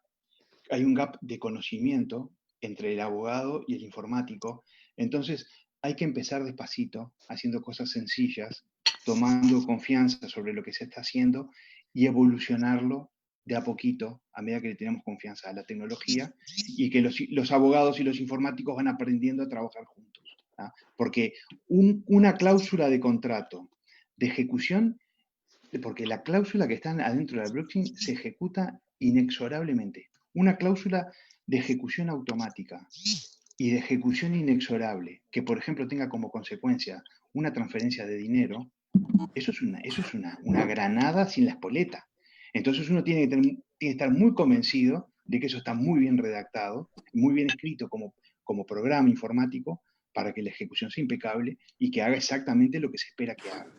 de conocimiento entre el abogado y el informático. Entonces hay que empezar despacito, haciendo cosas sencillas, tomando confianza sobre lo que se está haciendo y evolucionarlo de a poquito, a medida que le tenemos confianza a la tecnología, y que los abogados y los informáticos van aprendiendo a trabajar juntos. ¿Ah? Porque una cláusula de contrato de ejecución, porque la cláusula que está adentro de la blockchain se ejecuta inexorablemente. Una cláusula de ejecución automática y de ejecución inexorable, que por ejemplo tenga como consecuencia una transferencia de dinero, eso es una granada sin la espoleta. Entonces uno tiene que estar muy convencido de que eso está muy bien redactado, muy bien escrito como programa informático, para que la ejecución sea impecable y que haga exactamente lo que se espera que haga.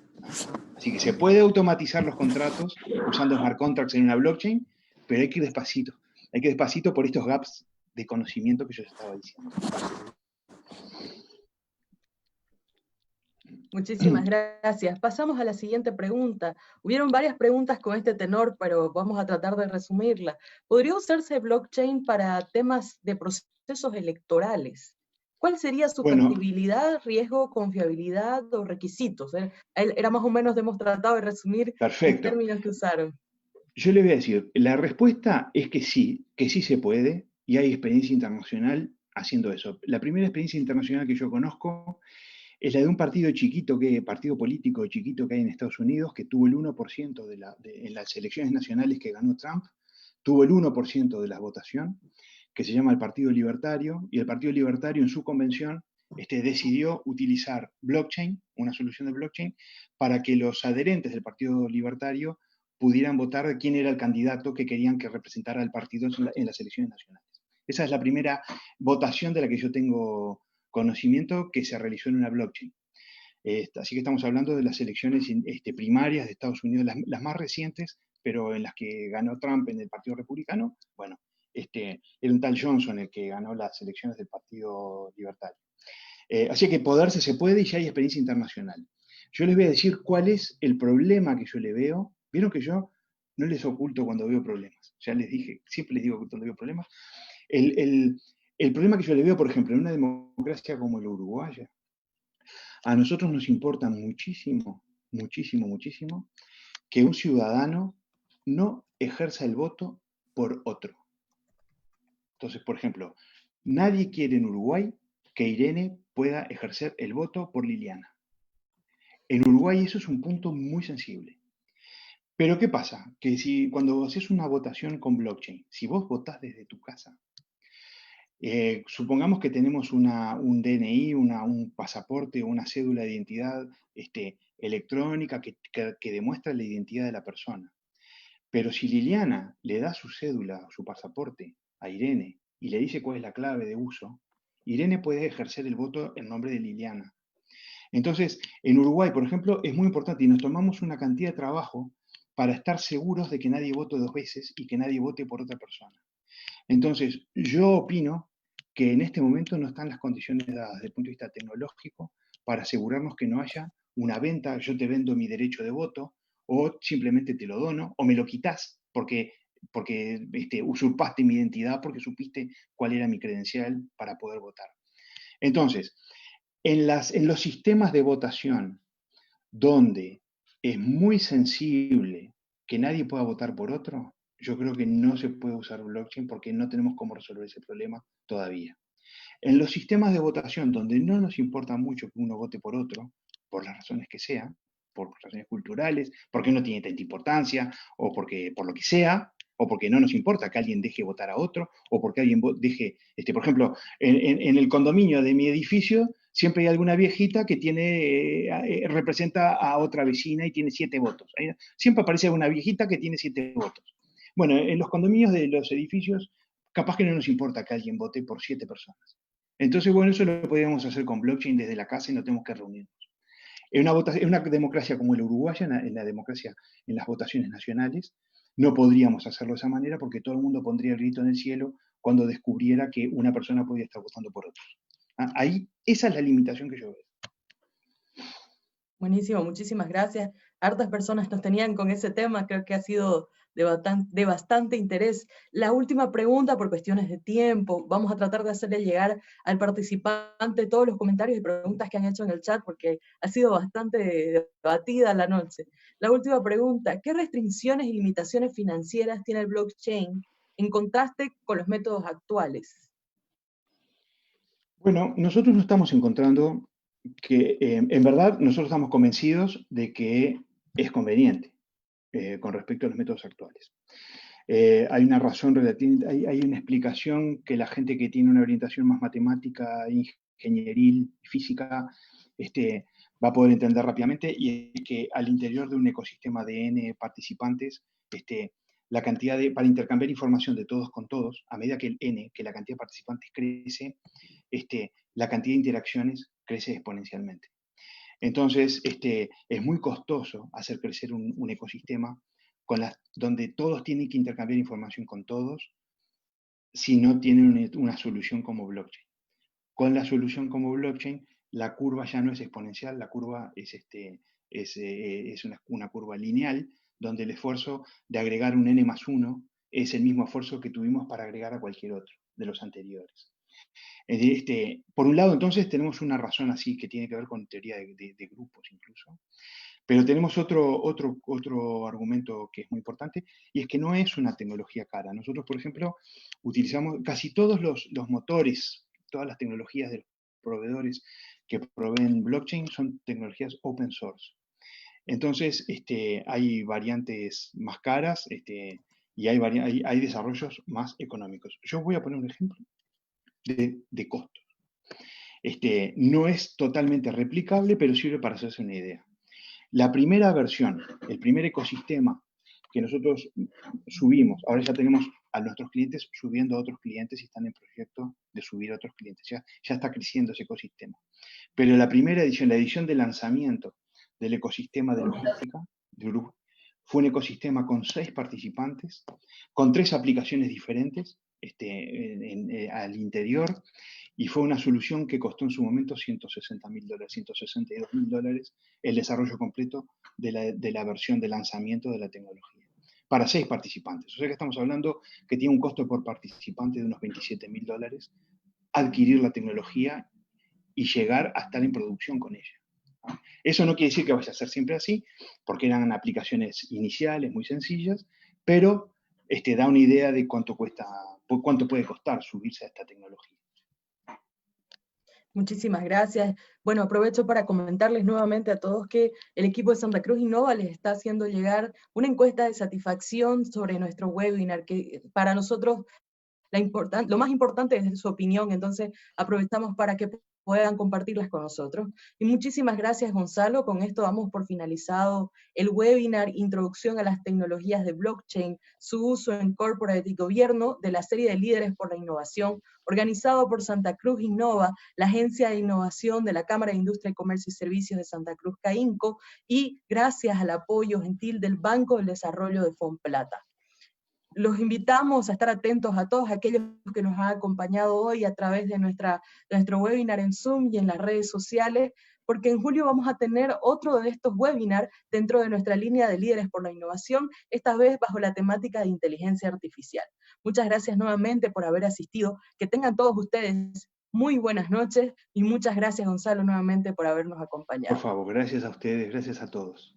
Así que se puede automatizar los contratos usando smart contracts en una blockchain, pero hay que ir despacito. Hay que ir despacito por estos gaps de conocimiento que yo estaba diciendo. Muchísimas gracias. Pasamos a la siguiente pregunta. Hubieron varias preguntas con este tenor, pero vamos a tratar de resumirla. ¿Podría usarse blockchain para temas de procesos electorales? ¿Cuál sería su factibilidad, riesgo, confiabilidad o requisitos? Era más o menos, hemos tratado de resumir los términos que usaron. Yo le voy a decir, la respuesta es que sí se puede, y hay experiencia internacional haciendo eso. La primera experiencia internacional que yo conozco es la de un partido político chiquito que hay en Estados Unidos, que tuvo el 1% en las elecciones nacionales que ganó Trump, tuvo el 1% de la votación, que se llama el Partido Libertario, y el Partido Libertario en su convención decidió utilizar blockchain, una solución de blockchain, para que los adherentes del Partido Libertario pudieran votar quién era el candidato que querían que representara al partido en las elecciones nacionales. Esa es la primera votación de la que yo tengo conocimiento que se realizó en una blockchain. Así que estamos hablando de las elecciones primarias de Estados Unidos, las más recientes, pero en las que ganó Trump en el Partido Republicano. Bueno, era un tal Johnson el que ganó las elecciones del Partido Libertario. Así que poderse se puede y ya hay experiencia internacional. Yo les voy a decir cuál es el problema que yo le veo. Vieron que yo no les oculto cuando veo problemas. Ya les dije, siempre les digo cuando veo problemas. El problema que yo le veo, por ejemplo, en una democracia como la uruguaya, a nosotros nos importa muchísimo, muchísimo, muchísimo que un ciudadano no ejerza el voto por otro. Entonces, por ejemplo, nadie quiere en Uruguay que Irene pueda ejercer el voto por Liliana. En Uruguay eso es un punto muy sensible. Pero ¿qué pasa? Que cuando haces una votación con blockchain, si vos votás desde tu casa, supongamos que tenemos un DNI, un pasaporte o una cédula de identidad electrónica que demuestra la identidad de la persona. Pero si Liliana le da su cédula o su pasaporte a Irene y le dice cuál es la clave de uso, Irene puede ejercer el voto en nombre de Liliana. Entonces, en Uruguay, por ejemplo, es muy importante y nos tomamos una cantidad de trabajo para estar seguros de que nadie vote 2 veces y que nadie vote por otra persona. Entonces, yo opino que en este momento no están las condiciones dadas desde el punto de vista tecnológico para asegurarnos que no haya una venta, yo te vendo mi derecho de voto, o simplemente te lo dono, o me lo quitas porque usurpaste mi identidad, porque supiste cuál era mi credencial para poder votar. Entonces, en los sistemas de votación donde es muy sensible que nadie pueda votar por otro, yo creo que no se puede usar blockchain porque no tenemos cómo resolver ese problema todavía. En los sistemas de votación donde no nos importa mucho que uno vote por otro, por las razones que sean, por razones culturales, porque no tiene tanta importancia, o porque por lo que sea, o porque no nos importa que alguien deje votar a otro, o porque alguien deje, por ejemplo, en el condominio de mi edificio, siempre hay alguna viejita que representa a otra vecina y tiene 7 votos. Siempre aparece una viejita que tiene 7 votos. Bueno, en los condominios de los edificios, capaz que no nos importa que alguien vote por 7 personas. Entonces, bueno, eso lo podríamos hacer con blockchain desde la casa y no tenemos que reunirnos. En una democracia como la uruguaya, en la democracia, en las votaciones nacionales, no podríamos hacerlo de esa manera porque todo el mundo pondría el grito en el cielo cuando descubriera que una persona podía estar votando por otra. Ahí, esa es la limitación que yo veo. Buenísimo, muchísimas gracias. Hartas personas nos tenían con ese tema, creo que ha sido de bastante interés. La última pregunta, por cuestiones de tiempo, vamos a tratar de hacerle llegar al participante todos los comentarios y preguntas que han hecho en el chat, porque ha sido bastante debatida la noche. La última pregunta, ¿qué restricciones y limitaciones financieras tiene el blockchain en contraste con los métodos actuales? Bueno, nosotros no estamos encontrando que, en verdad, nosotros estamos convencidos de que es conveniente con respecto a los métodos actuales. Hay una razón relativa, hay una explicación que la gente que tiene una orientación más matemática, ingenieril, física, va a poder entender rápidamente, y es que al interior de un ecosistema de N participantes, la cantidad para intercambiar información de todos con todos, a medida que la cantidad de participantes crece, la cantidad de interacciones crece exponencialmente. Entonces, es muy costoso hacer crecer un ecosistema donde todos tienen que intercambiar información con todos si no tienen una solución como blockchain. Con la solución como blockchain, la curva ya no es exponencial, la curva es una curva lineal, donde el esfuerzo de agregar un n+1 es el mismo esfuerzo que tuvimos para agregar a cualquier otro de los anteriores. Por un lado, entonces, tenemos una razón así que tiene que ver con teoría de grupos incluso, pero tenemos otro argumento que es muy importante, y es que no es una tecnología cara. Nosotros, por ejemplo, utilizamos casi todos los motores, todas las tecnologías de los proveedores que proveen blockchain son tecnologías open source. Entonces, hay variantes más caras, y hay desarrollos más económicos. Yo voy a poner un ejemplo de costos. No es totalmente replicable, pero sirve para hacerse una idea. La primera versión, el primer ecosistema que nosotros subimos, ahora ya tenemos a nuestros clientes subiendo a otros clientes y están en proyecto de subir a otros clientes, ya está creciendo ese ecosistema. Pero la primera edición, la edición de lanzamiento del ecosistema de logística de Uruguay, fue un ecosistema con 6 participantes, con 3 aplicaciones diferentes al interior, y fue una solución que costó en su momento $160.000, $162.000 el desarrollo completo de la versión de lanzamiento de la tecnología, para 6 participantes. O sea que estamos hablando que tiene un costo por participante de unos $27.000 adquirir la tecnología y llegar a estar en producción con ella. Eso no quiere decir que vaya a ser siempre así, porque eran aplicaciones iniciales muy sencillas, pero da una idea de cuánto puede costar subirse a esta tecnología. Muchísimas gracias. Bueno, aprovecho para comentarles nuevamente a todos que el equipo de Santa Cruz Innova les está haciendo llegar una encuesta de satisfacción sobre nuestro webinar, que para nosotros lo más importante es su opinión, entonces aprovechamos para que puedan compartirlas con nosotros. Y muchísimas gracias, Gonzalo. Con esto damos por finalizado el webinar Introducción a las tecnologías de blockchain, su uso en corporate y gobierno, de la serie de Líderes por la Innovación, organizado por Santa Cruz Innova, la Agencia de Innovación de la Cámara de Industria y Comercio y Servicios de Santa Cruz, CAINCO, y gracias al apoyo gentil del Banco del Desarrollo de Fomplata. Los invitamos a estar atentos a todos aquellos que nos han acompañado hoy a través de nuestro webinar en Zoom y en las redes sociales, porque en julio vamos a tener otro de estos webinars dentro de nuestra línea de Líderes por la Innovación, esta vez bajo la temática de inteligencia artificial. Muchas gracias nuevamente por haber asistido. Que tengan todos ustedes muy buenas noches y muchas gracias, Gonzalo, nuevamente por habernos acompañado. Por favor, gracias a ustedes, gracias a todos.